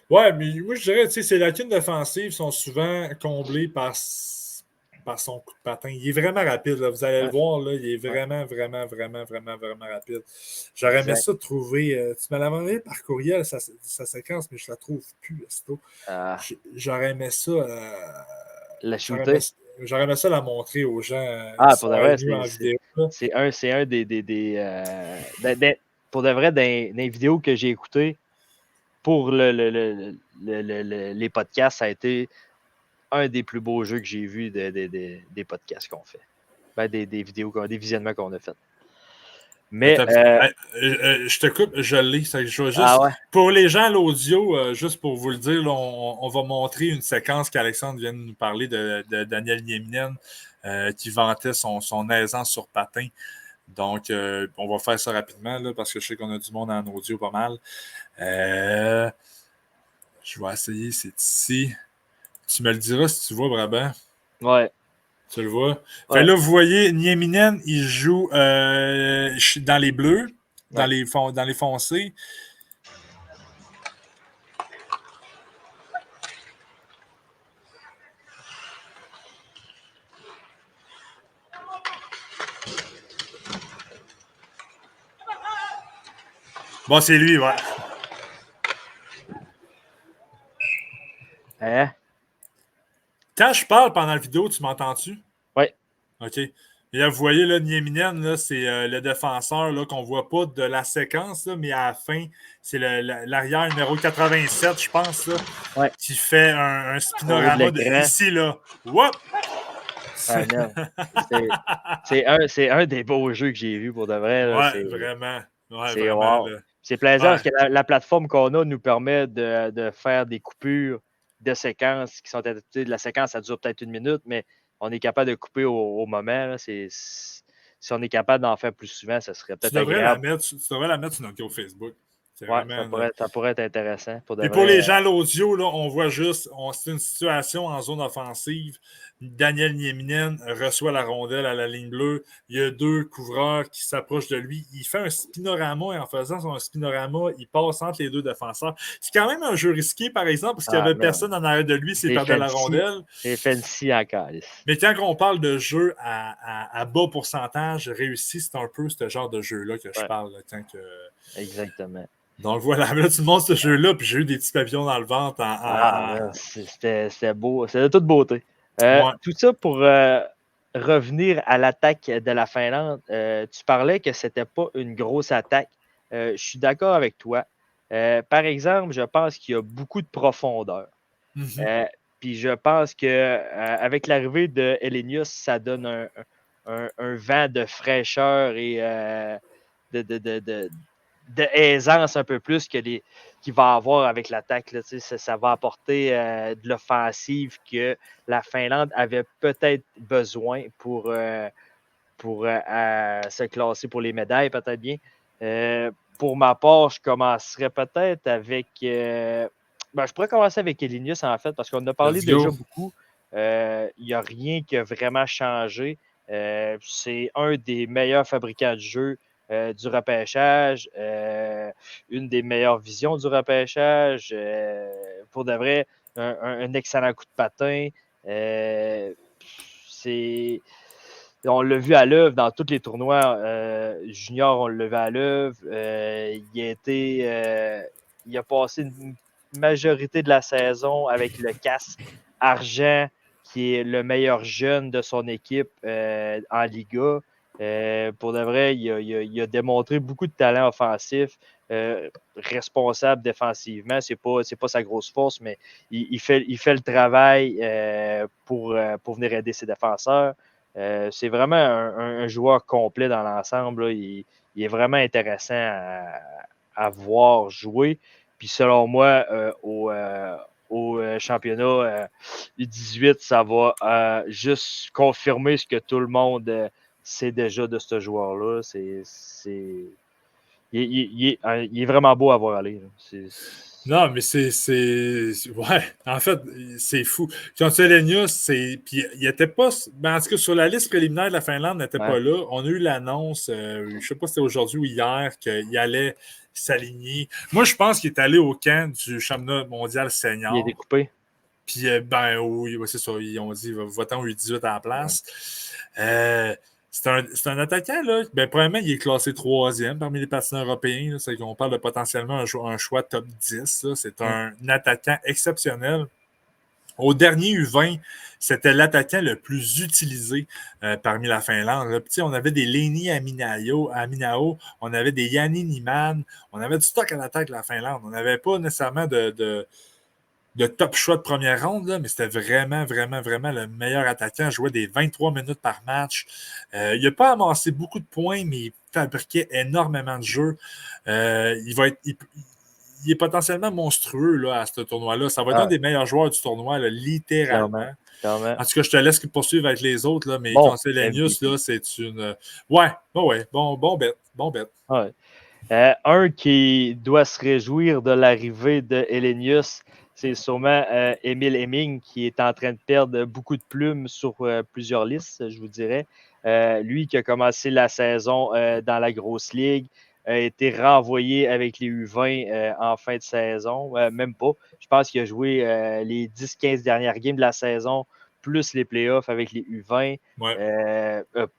Ouais, mais moi je dirais, tu sais, ses lacunes défensives sont souvent comblées par son coup de patin. Il est vraiment rapide, là. Vous allez le Ouais, voir, là, il est ouais, vraiment, vraiment, vraiment, vraiment, vraiment rapide. J'aurais aimé exact. ça de trouver. Tu me l'as envoyé par courriel, sa séquence, mais je la trouve plus, aussitôt. J'aurais aimé ça. La J'aurais aimé, shooter. j'aurais aimé ça la montrer aux gens qui Pour sont de à vrai, nu en vidéo. Là. c'est un pour de vrai, dans les vidéos que j'ai écoutées pour les podcasts, ça a été un des plus beaux jeux que j'ai vus des podcasts qu'on fait. Des vidéos, des visionnements qu'on a fait. Mais, Je te coupe, je l'ai. Je vais ah juste, ouais, pour les gens à l'audio, juste pour vous le dire, là, on va montrer une séquence qu'Alexandre vient de nous parler de Daniel Nieminen qui vantait son aisance sur patin. Donc, on va faire ça rapidement là, parce que je sais qu'on a du monde en audio pas mal. Je vais essayer, c'est ici. Tu me le diras si tu vois, Brabant. ouais, Tu le vois. Fait ouais, là, vous voyez, Nieminen, il joue dans les bleus, ouais. dans les foncés. Bon, c'est lui, ouais. Hein? Quand je parle pendant la vidéo, tu m'entends-tu? Ouais. OK. Et là, vous voyez, là, Nieminen, là, c'est le défenseur là, qu'on ne voit pas de la séquence, là, mais à la fin, c'est l'arrière numéro 87, je pense, là, Ouais. qui fait un Au haut de spinorama l'écran. ici, là. Whoop! Ah non. C'est un des beaux jeux que j'ai vus pour de vrai. Là. Ouais, vraiment. Ouais, C'est vraiment, wow. là. C'est plaisant parce que la plateforme qu'on a nous permet de faire des coupures de séquences qui sont adaptées. La séquence, ça dure peut-être 1 minute, mais on est capable de couper au moment. Là. Si on est capable d'en faire plus souvent, ça serait peut-être agréable. Tu devrais la mettre sur notre groupe Facebook. Oui, ça pourrait être intéressant. Et pour les gens à l'audio, là, on voit juste, c'est une situation en zone offensive. Daniel Nieminen reçoit la rondelle à la ligne bleue. Il y a 2 couvreurs qui s'approchent de lui. Il fait un spinorama et en faisant son spinorama, il passe entre les 2 défenseurs. C'est quand même un jeu risqué, par exemple, parce qu'il n'y avait personne en arrière de lui s'il perdait la rondelle. C'est fancy en calice. Mais quand on parle de jeu à bas pourcentage réussi, c'est un peu ce genre de jeu-là que je parle. Là, Exactement. Donc voilà, là, tu me montres ce jeu-là, puis j'ai eu des petits papillons dans le ventre. C'était beau, c'était de toute beauté. Tout ça pour revenir à l'attaque de la Finlande. Tu parlais que c'était pas une grosse attaque. Je suis d'accord avec toi. Par exemple, je pense qu'il y a beaucoup de profondeur. Puis je pense qu'avec l'arrivée de Helenius, ça donne un vent de fraîcheur et de aisance un peu plus qu'il va avoir avec l'attaque. Ça va apporter de l'offensive que la Finlande avait peut-être besoin pour se classer pour les médailles, peut-être bien. Pour ma part, je commencerais peut-être avec... je pourrais commencer avec Helenius, en fait, parce qu'on en a parlé déjà beaucoup. Il n'y a rien qui a vraiment changé. C'est un des meilleurs fabricants de jeux du repêchage, une des meilleures visions du repêchage. Pour de vrai, un excellent coup de patin. On l'a vu à l'œuvre dans tous les tournois juniors, on l'a vu à l'œuvre. Il a passé une majorité de la saison avec le casque argent, qui est le meilleur jeune de son équipe en Liga. Pour de vrai, il a démontré beaucoup de talent offensif, responsable défensivement. C'est pas sa grosse force, mais il fait le travail pour venir aider ses défenseurs. C'est vraiment un joueur complet dans l'ensemble. Il est vraiment intéressant à voir jouer. Puis selon moi, au championnat U18, ça va juste confirmer ce que tout le monde sait déjà de ce joueur-là. Il est vraiment beau à voir aller. Non, mais ouais, en fait, c'est fou. Consuelenius, puis il était pas. Ben, en tout cas, sur la liste préliminaire de la Finlande, n'était pas là. On a eu l'annonce, je sais pas si c'était aujourd'hui ou hier, qu'il allait s'aligner. Moi, je pense qu'il est allé au camp du championnat mondial senior. Il est découpé. Puis, oui, c'est ça. Ils ont dit, va-t'en U18 à la place. C'est un attaquant, là. Premièrement, il est classé 3e parmi les patineurs européens. C'est qu'on parle de potentiellement un choix top 10. Là. C'est un attaquant exceptionnel. Au dernier U20, c'était l'attaquant le plus utilisé parmi la Finlande. Là. Puis, on avait des Leni Aminaho, on avait des Jani Niman, on avait du stock à l'attaque de la Finlande. On n'avait pas nécessairement de top choix de première ronde, là, mais c'était vraiment, vraiment, vraiment le meilleur attaquant. Il jouait des 23 minutes par match. Il n'a pas amassé beaucoup de points, mais il fabriquait énormément de jeux. Il est potentiellement monstrueux là, à ce tournoi-là. Ça va être un des meilleurs joueurs du tournoi, là, littéralement. Clairement. En tout cas, je te laisse poursuivre avec les autres, là, mais Consuelenius, là, c'est une... Ouais, bon bet. Ouais. Un qui doit se réjouir de l'arrivée de Helenius, c'est sûrement Émile Hemming, qui est en train de perdre beaucoup de plumes sur plusieurs listes, je vous dirais. Lui qui a commencé la saison dans la grosse ligue, a été renvoyé avec les U20 en fin de saison. Même pas. Je pense qu'il a joué les 10-15 dernières games de la saison, plus les playoffs avec les U20.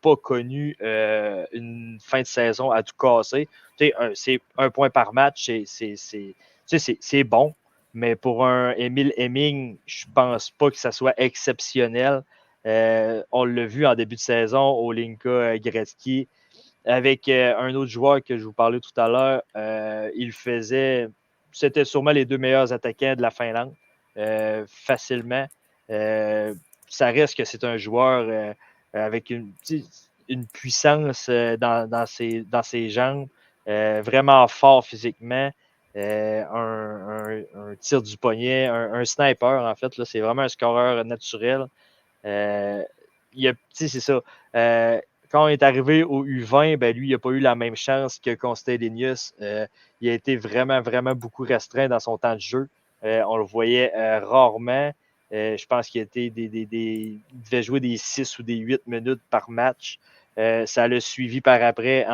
Pas connu une fin de saison à tout casser. C'est un point par match, c'est bon. Mais pour un Émile Hemming, je pense pas que ça soit exceptionnel. On l'a vu en début de saison au Linka Gretzky avec un autre joueur que je vous parlais tout à l'heure. C'était sûrement les 2 meilleurs attaquants de la Finlande, facilement. Ça reste que c'est un joueur avec une puissance dans ses jambes. vraiment fort physiquement. Un tir du poignet, un sniper, en fait. Là, c'est vraiment un scoreur naturel. C'est ça. Quand on est arrivé au U20, ben lui, il n'a pas eu la même chance que Constellinius. Il a été vraiment, vraiment beaucoup restreint dans son temps de jeu. On le voyait rarement. Je pense qu'il il devait jouer des 6 ou des 8 minutes par match. Ça l'a suivi par après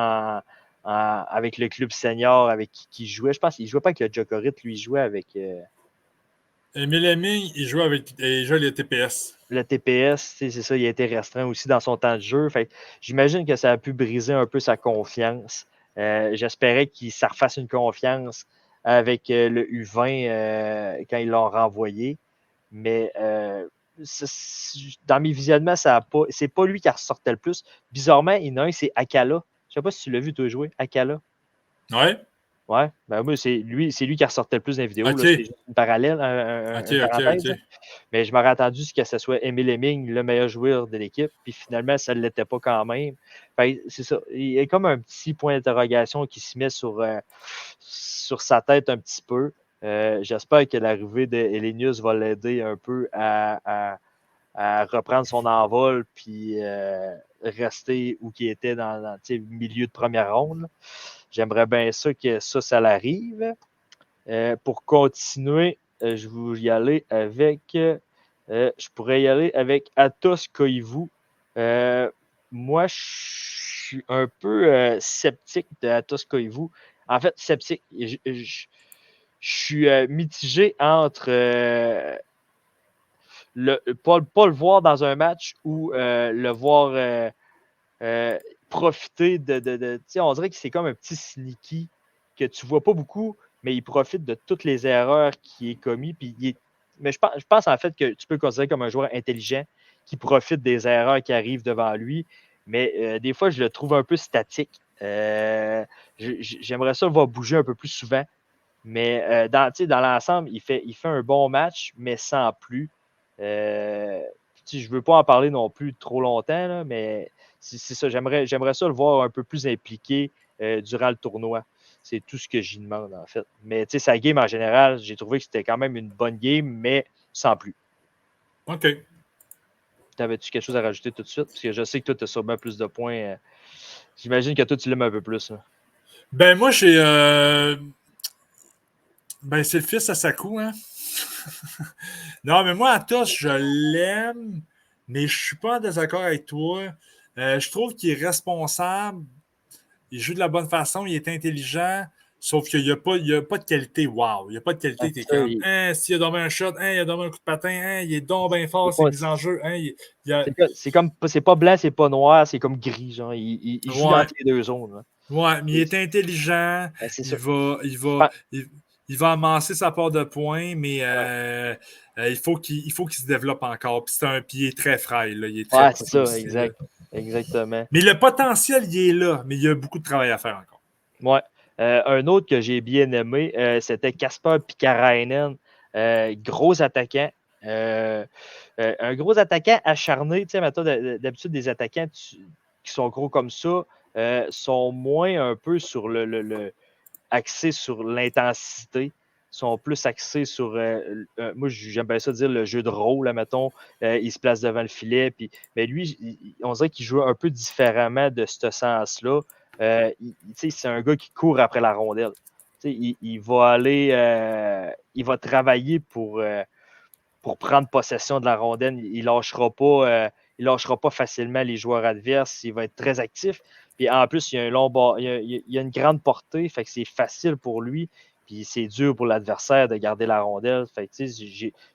avec le club senior avec qui il jouait. Je pense qu'il ne jouait pas avec le Jokerit, lui, il jouait avec Emile Hemming, il joue les TPS. le TPS. C'est ça, il a été restreint aussi dans son temps de jeu. Fait j'imagine que ça a pu briser un peu sa confiance. J'espérais qu'il se refasse une confiance avec le U20 quand ils l'ont renvoyé. Mais dans mes visionnements, c'est pas lui qui ressortait le plus. Bizarrement, il y en a un, c'est Akala. Je sais pas si tu l'as vu, toi, jouer. Akala. Ouais. Ouais, ben moi, c'est lui qui ressortait le plus dans les vidéos. OK. C'est juste une parallèle, OK, une OK, parenthèse. OK. Mais je m'aurais attendu que ce soit Emile Hemming, le meilleur joueur de l'équipe. Puis finalement, ça ne l'était pas quand même. Fait, c'est ça. Il y a comme un petit point d'interrogation qui se met sur sa tête un petit peu. J'espère que l'arrivée d'Elenius va l'aider un peu à reprendre son envol puis rester où il était dans le milieu de première ronde. J'aimerais bien ça que ça l'arrive. Pour continuer, je vais y aller avec. Je pourrais y aller avec Atos Koivu. Moi, je suis un peu sceptique de Atos Koivu. En fait, sceptique. Je suis mitigé entre pas le voir dans un match ou le voir profiter de on dirait que c'est comme un petit sneaky que tu vois pas beaucoup, mais il profite de toutes les erreurs qui est commis. Mais je pense en fait que tu peux le considérer comme un joueur intelligent qui profite des erreurs qui arrivent devant lui. Mais des fois, je le trouve un peu statique. J'aimerais ça le voir bouger un peu plus souvent. Mais dans l'ensemble, il fait un bon match, mais sans plus. Je ne veux pas en parler non plus trop longtemps, là, mais c'est ça. J'aimerais ça le voir un peu plus impliqué durant le tournoi. C'est tout ce que j'y demande, en fait. Mais sa game en général, j'ai trouvé que c'était quand même une bonne game, mais sans plus. OK. T'avais-tu quelque chose à rajouter tout de suite? Parce que je sais que toi, tu as sûrement plus de points. J'imagine que toi, tu l'aimes un peu plus. Là. Ben, moi, Ben, c'est le fils à Sakou, hein? Non, mais moi, Atos, je l'aime, mais je suis pas en désaccord avec toi. Je trouve qu'il est responsable, il joue de la bonne façon, il est intelligent, sauf qu'il n'y a pas de qualité. Wow! Il n'y a pas de qualité. T'es Ça, comme, hein, s'il a donné un shot, hein, il a donné un coup de patin, hein, il est donc bien fort, c'est mis en jeu, hein, c'est pas blanc, c'est pas noir, c'est comme gris. Genre. Il joue Ouais, entre les deux zones. Là. ouais, mais il est intelligent, C'est il ça. va, il va, il va amasser sa part de points, mais il faut qu'il se développe encore. Puis il est très frais, là, il est très Ouais, c'est petit ça, aussi. Là. exact. Exactement. Mais le potentiel, il est là, mais il y a beaucoup de travail à faire encore. Ouais. Un autre que j'ai bien aimé, c'était Kasper Pikarainen. Gros attaquant. Un gros attaquant acharné. Tu sais, maintenant, d'habitude, des attaquants qui sont gros comme ça sont moins un peu sur axés sur l'intensité, sont plus axés sur, moi j'aime bien ça dire le jeu de rôle, là, mettons, il se place devant le filet, mais lui, on dirait qu'il joue un peu différemment de ce sens-là. C'est un gars qui court après la rondelle. Il va aller, il va travailler pour prendre possession de la rondelle. Il lâchera pas facilement les joueurs adverses. Il va être très actif. Puis en plus, il y a un long il y a une grande portée, fait que c'est facile pour lui. Puis c'est dur pour l'adversaire de garder la rondelle. Fait que,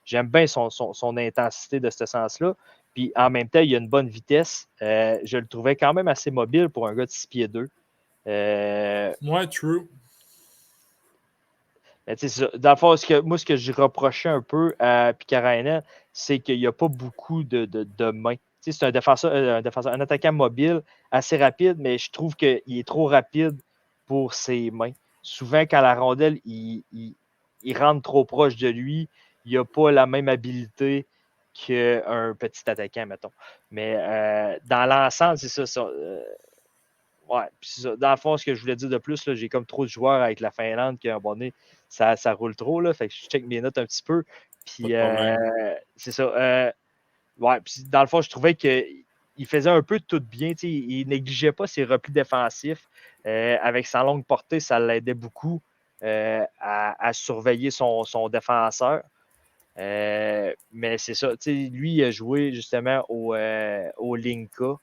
j'aime bien son intensité de ce sens-là. Puis en même temps, il a une bonne vitesse. Je le trouvais quand même assez mobile pour un gars de 6 pieds 2. Ouais, true. Mais dans le fond, ce que je reprochais un peu à Pikarainen, c'est qu'il n'y a pas beaucoup de mains. C'est un attaquant mobile, assez rapide, mais je trouve qu'il est trop rapide pour ses mains. Souvent, quand la rondelle, il rentre trop proche de lui, il n'a pas la même habilité qu'un petit attaquant, mettons. Mais dans l'ensemble, c'est ça. Ouais, puis ça, dans le fond, ce que je voulais dire de plus, là, j'ai comme trop de joueurs avec la Finlande qu'à un moment donné, ça roule trop. Là, fait que je check mes notes un petit peu. Pas Puis de problème. c'est ça. Ouais, puis dans le fond, je trouvais qu'il faisait un peu tout bien. Il négligeait pas ses replis défensifs. Avec sa longue portée, ça l'aidait beaucoup à surveiller son défenseur. Mais c'est ça. Lui, il a joué justement au Linka.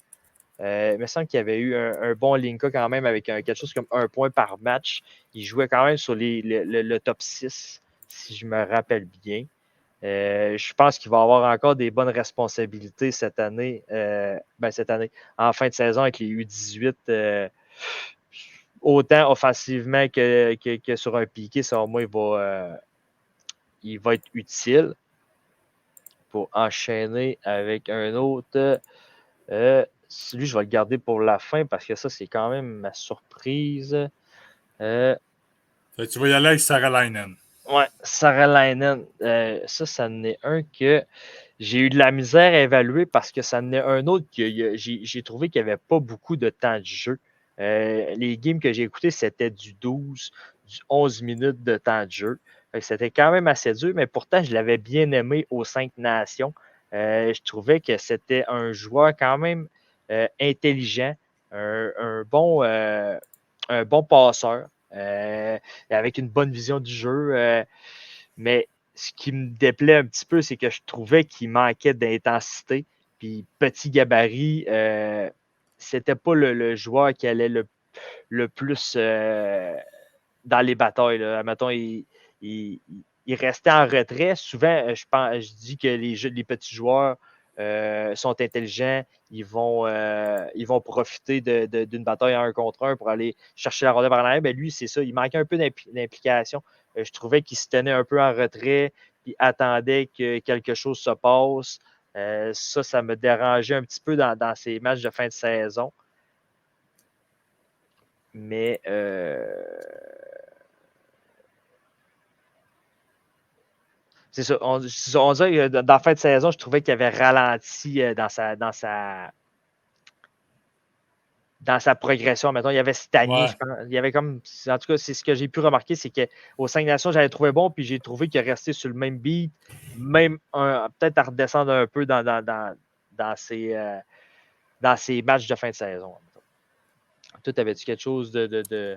Il me semble qu'il y avait eu un bon Linka quand même avec quelque chose comme 1 point par match. Il jouait quand même sur le top 6, si je me rappelle bien. Je pense qu'il va avoir encore des bonnes responsabilités cette année. Cette année, en fin de saison avec les U18, autant offensivement que sur un piqué, selon moi, il va être utile pour enchaîner avec un autre. Lui, je vais le garder pour la fin parce que ça, c'est quand même ma surprise. Fait que tu vas y aller avec Saralainen. Ouais, Saralainen. Ça en est un que j'ai eu de la misère à évaluer parce que ça en est un autre que j'ai trouvé qu'il n'y avait pas beaucoup de temps de jeu. Les games que j'ai écoutés, c'était du 12, du 11 minutes de temps de jeu. C'était quand même assez dur, mais pourtant, je l'avais bien aimé aux 5 Nations. Je trouvais que c'était un joueur quand même intelligent, un bon passeur, avec une bonne vision du jeu. Mais ce qui me déplaît un petit peu, c'est que je trouvais qu'il manquait d'intensité. Puis petit gabarit, c'était pas le joueur qui allait le plus dans les batailles. Là. Admettons, il, il restait en retrait. Souvent, je dis que les petits joueurs sont intelligents. Ils vont profiter d'une bataille en 1 contre 1 pour aller chercher la rondelle par l'arrière. Ben lui, c'est ça. Il manquait un peu d'implication. Je trouvais qu'il se tenait un peu en retrait puis attendait que quelque chose se passe. Ça me dérangeait un petit peu dans ces matchs de fin de saison. Mais c'est ça. On dirait que dans la fin de saison, je trouvais qu'il avait ralenti dans sa progression. Mettons, il avait stagné. Ouais. Je pense. Il y avait comme. En tout cas, c'est ce que j'ai pu remarquer, c'est qu'aux 5 Nations, j'avais trouvé bon, puis j'ai trouvé qu'il est resté sur le même beat, même peut-être à redescendre un peu dans ses matchs de fin de saison. Toi, avais-tu quelque chose de...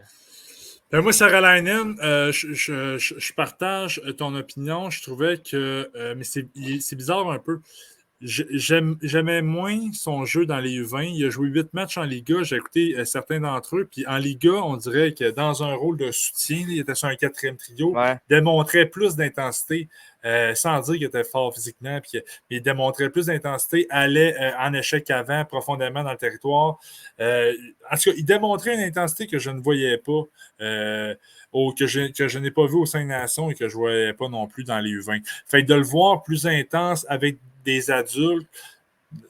Moi, Saralainen, je partage ton opinion. Je trouvais que. Mais c'est bizarre un peu. J'aimais moins son jeu dans les U20. Il a joué 8 matchs en Liga. J'ai écouté certains d'entre eux. Puis en Liga, on dirait que dans un rôle de soutien, il était sur un 4e trio, Ouais. démontrait plus d'intensité, sans dire qu'il était fort physiquement. Puis il démontrait plus d'intensité, allait en échec avant, profondément dans le territoire. En tout cas, il démontrait une intensité que je ne voyais pas. Que je n'ai pas vu au 5 Nations et que je ne voyais pas non plus dans les U20. Fait que de le voir plus intense avec des adultes,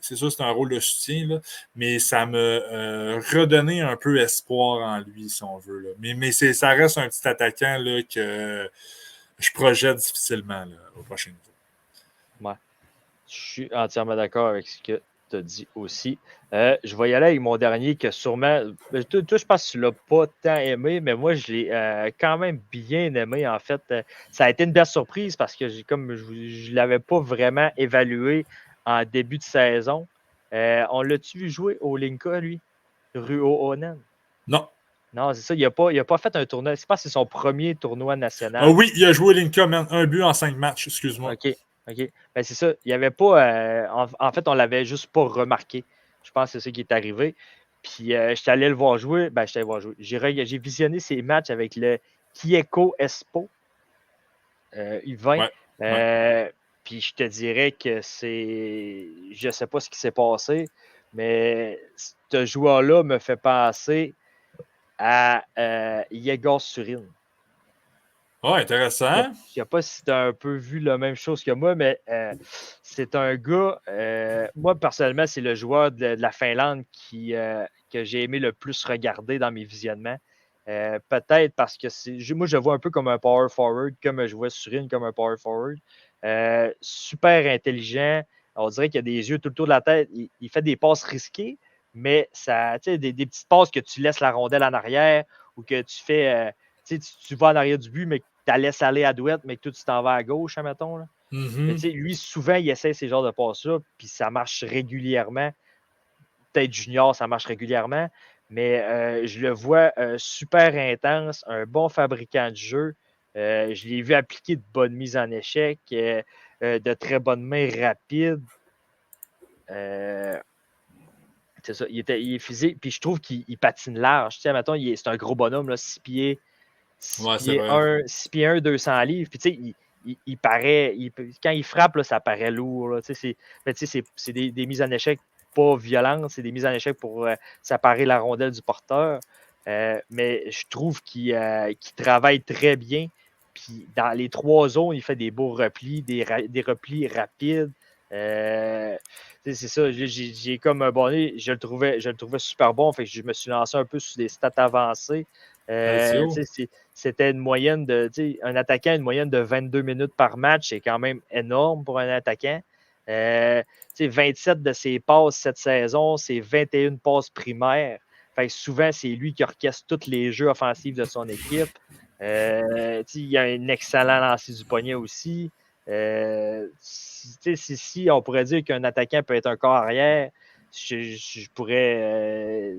c'est sûr, c'est un rôle de soutien, là, mais ça me redonnait un peu espoir en lui, si on veut. Là. Mais ça reste un petit attaquant là, que je projette difficilement là, au prochain niveau. Ouais. Je suis entièrement d'accord avec ce que tu as dit aussi. Je vais y aller avec mon dernier que sûrement. Toi, je pense que tu ne l'as pas tant aimé, mais moi, je l'ai quand même bien aimé. En fait, ça a été une belle surprise parce que comme je ne l'avais pas vraiment évalué en début de saison. On l'a-tu vu jouer au Linka, lui? Ruo Onen? Non. Non, c'est ça. Il n'a pas fait un tournoi. Je pense que c'est son premier tournoi national. Oui, il a joué Linka, man. Un but en 5 matchs, excuse-moi. OK. Ben, c'est ça. Il y avait pas. En fait, on l'avait juste pas remarqué. Je pense que c'est ça qui est arrivé. Puis, je suis allé le voir jouer. Ben, je suis allé le voir jouer. J'ai visionné ses matchs avec le Kieko Espo U20. Ouais. Ouais. Puis, je te dirais que c'est. Je sais pas ce qui s'est passé, mais ce joueur-là me fait penser à Yegor Surin. Ouais, intéressant. Je sais pas si tu as un peu vu la même chose que moi, mais c'est un gars, moi personnellement, c'est le joueur de la Finlande que j'ai aimé le plus regarder dans mes visionnements. Peut-être parce que moi, je le vois un peu comme un power forward, comme je vois Surin comme un power forward. Super intelligent. On dirait qu'il a des yeux tout le tour de la tête. Il fait des passes risquées, mais ça, des petites passes que tu laisses la rondelle en arrière ou que tu fais, tu vas en arrière du but, mais que tu la laisses aller à droite, mais que toi, tu t'en vas à gauche, admettons. Là. Mais lui, souvent, il essaie ces genres de passes-là, puis ça marche régulièrement. Peut-être junior, ça marche régulièrement, mais je le vois super intense, un bon fabricant de jeu. Je l'ai vu appliquer de bonnes mises en échec, de très bonnes mains rapides. C'est ça, il est physique, puis je trouve qu'il patine large. Tu sais, mettons, c'est un gros bonhomme, là, 6 pieds, 6 Ouais, c'est pieds vrai. 1, 6 pieds 1, 200 livres. Puis tu sais, il paraît, quand il frappe, là, ça paraît lourd. Là, tu sais, c'est des mises en échec pas violentes, c'est des mises en échec pour séparer la rondelle du porteur. Mais je trouve qu'il travaille très bien. Puis dans les 3 zones, il fait des beaux replis, des replis rapides. C'est ça, j'ai comme abonné, je le trouvais super bon. Fait que je me suis lancé un peu sur des stats avancées. C'était une moyenne de, un attaquant, une moyenne de 22 minutes par match, c'est quand même énorme pour un attaquant. 27 de ses passes cette saison, c'est 21 passes primaires. Fait que souvent, c'est lui qui orchestre tous les jeux offensifs de son équipe. Il a un excellent lancer du poignet aussi. Si on pourrait dire qu'un attaquant peut être un corps arrière, je pourrais.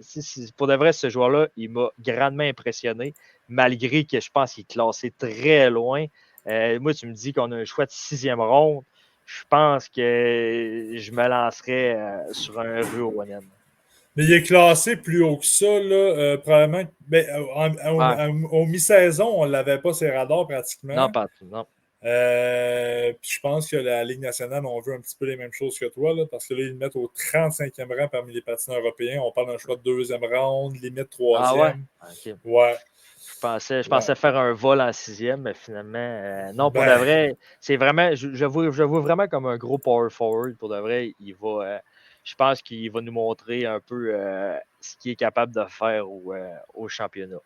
Pour de vrai, ce joueur-là, il m'a grandement impressionné, malgré que je pense qu'il est classé très loin. Moi, tu me dis qu'on a un choix de 6e ronde. Je pense que je me lancerais sur un Ruonen. Mais il est classé plus haut que ça, là, probablement. Ben, au mi-saison, on ne l'avait pas ses radars pratiquement. Non, pas tout, non. Puis je pense que la Ligue nationale, on veut un petit peu les mêmes choses que toi, là, parce que là, ils le mettent au 35e rang parmi les patineurs européens. On parle d'un choix de 2e ronde, limite Ah ouais? 3e. OK. Ouais. Je pensais faire un vol en 6e, mais finalement, non, pour de Ben, vrai, c'est vraiment, je vois vraiment comme un gros power forward. Pour de vrai, je pense qu'il va nous montrer un peu ce qu'il est capable de faire au championnat.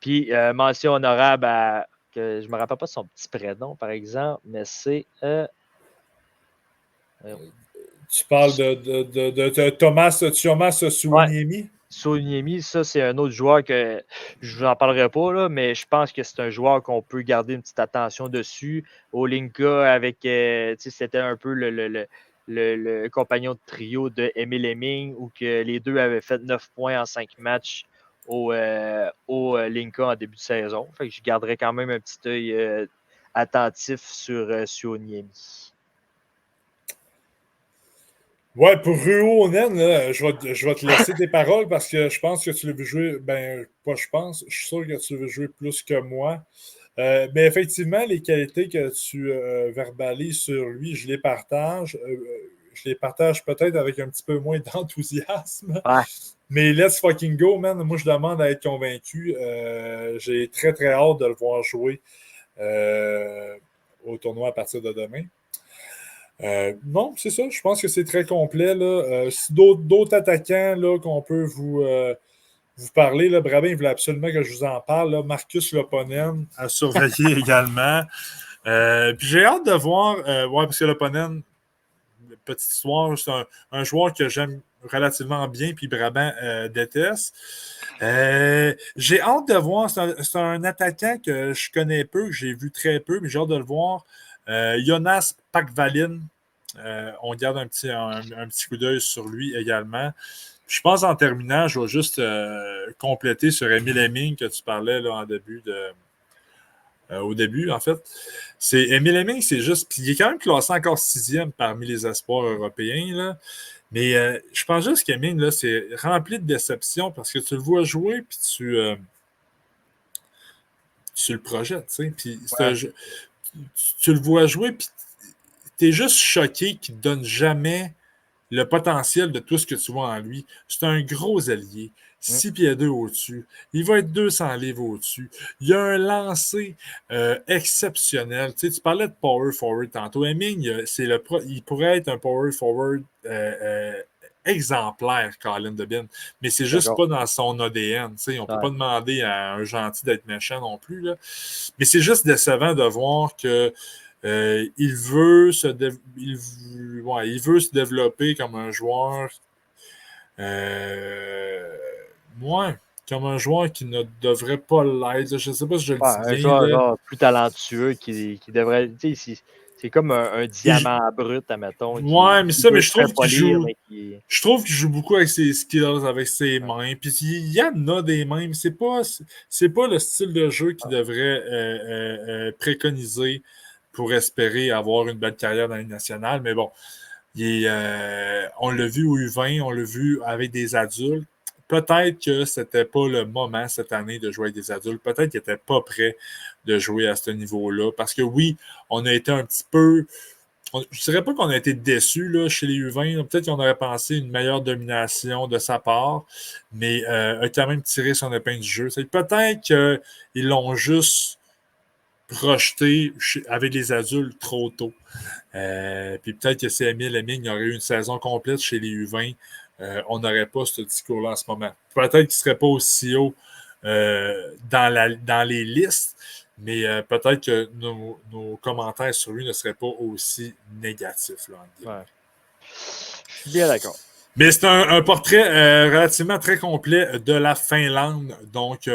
Puis, mention honorable que je ne me rappelle pas de son petit prénom, par exemple, mais c'est. tu parles de Thomas Ouais, Suoniemi? Souniemi, ça, c'est un autre joueur que je vous en parlerai pas, là, mais je pense que c'est un joueur qu'on peut garder une petite attention dessus. Olinka, c'était un peu le compagnon de trio de Emile Hemming, où que les deux avaient fait 9 points en 5 matchs au Linka en début de saison. Fait que je garderai quand même un petit œil attentif sur Suoniemi. Ouais, pour Ruonen, là, je vais te laisser tes paroles parce que je pense que tu l'as vu jouer. Ben, pas je pense, je suis sûr que tu l'as vu jouer plus que moi. Mais effectivement, les qualités que tu verbalises sur lui, je les partage. Je les partage peut-être avec un petit peu moins d'enthousiasme. Ouais. Mais let's fucking go, man. Moi, je demande à être convaincu. J'ai très, très hâte de le voir jouer au tournoi à partir de demain. Non, c'est ça. Je pense que c'est très complet. Là. Si d'autres attaquants là, qu'on peut vous parler, là, Brabin, il voulait absolument que je vous en parle. Là. Marcus Loponen à surveiller également. Puis j'ai hâte de voir, ouais, parce que Loponen, petite histoire, c'est un joueur que j'aime relativement bien, puis Brabant déteste. J'ai hâte de voir, c'est un attaquant que je connais peu, que j'ai vu très peu, mais j'ai hâte de le voir. Jonas Pakvalin, on garde un petit coup d'œil sur lui également. Je pense en terminant, je vais juste compléter sur Emile Hemming que tu parlais là, au début, en fait. C'est Emile Hemming, c'est juste. Puis il est quand même classé encore 6e parmi les espoirs européens. Là. Mais je pense juste qu'Hemming, là, c'est rempli de déceptions parce que tu le vois jouer, puis tu le projettes. Puis Ouais. tu le vois jouer, puis tu es juste choqué qu'il ne donne jamais le potentiel de tout ce que tu vois en lui. C'est un gros allié. 6 pieds 2 au-dessus. Il va être 200 livres au-dessus. Il a un lancer exceptionnel. Tu sais, tu parlais de power forward tantôt. Hemming, il pourrait être un power forward exemplaire, Colin DeBin. Mais c'est juste pas dans son ADN. Tu sais, on peut pas demander à un gentil d'être méchant non plus. Là. Mais c'est juste décevant de voir que il veut se développer comme un joueur Moi, comme un joueur qui ne devrait pas l'être, je ne sais pas si je le Ouais, dis un bien. joueur Là. genre, plus talentueux qui devrait. C'est comme un diamant brut, admettons, Ouais, mais qui ça, mais veut se faire polir, mais qui. je trouve qu'il joue beaucoup avec ses skills, avec ses Ouais, mains. Puis il y en a des mains, mais c'est pas le style de jeu qu'il devrait préconiser pour espérer avoir une belle carrière dans les nationale. Mais bon, on l'a vu au U20, on l'a vu avec des adultes. Peut-être que c'était pas le moment cette année de jouer avec des adultes. Peut-être qu'il n'était pas prêt de jouer à ce niveau-là. Parce que oui, on a été un petit peu. Je ne dirais pas qu'on a été déçus là, chez les U20. Peut-être qu'on aurait pensé une meilleure domination de sa part, mais a quand même tiré son épingle du jeu. Peut-être qu'ils l'ont juste projeté avec les adultes trop tôt. Puis peut-être que si Emile Hemming aurait eu une saison complète chez les U20, on n'aurait pas ce discours-là en ce moment. Peut-être qu'il ne serait pas aussi haut dans les listes, mais peut-être que nos commentaires sur lui ne seraient pas aussi négatifs. Là, ouais. Je suis bien d'accord. mais c'est un portrait relativement très complet de la Finlande. Donc,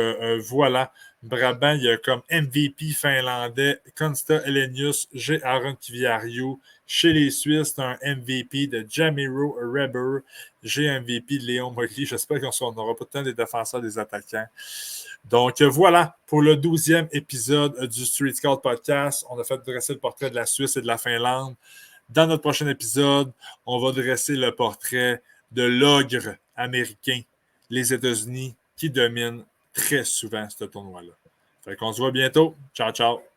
voilà. Brabant, il y a comme MVP finlandais Konsta Elenius, G. Aaron Kiviariou. Chez les Suisses, c'est un MVP de Jamiro Reber. J'ai MVP de Léon Mogli. J'espère qu'on n'aura pas tant des défenseurs des attaquants. Donc, voilà pour le 12e épisode du Street Scout Podcast. On a fait dresser le portrait de la Suisse et de la Finlande. Dans notre prochain épisode, on va dresser le portrait de l'ogre américain, les États-Unis, qui dominent très souvent ce tournoi-là. Fait qu'on se voit bientôt. Ciao, ciao.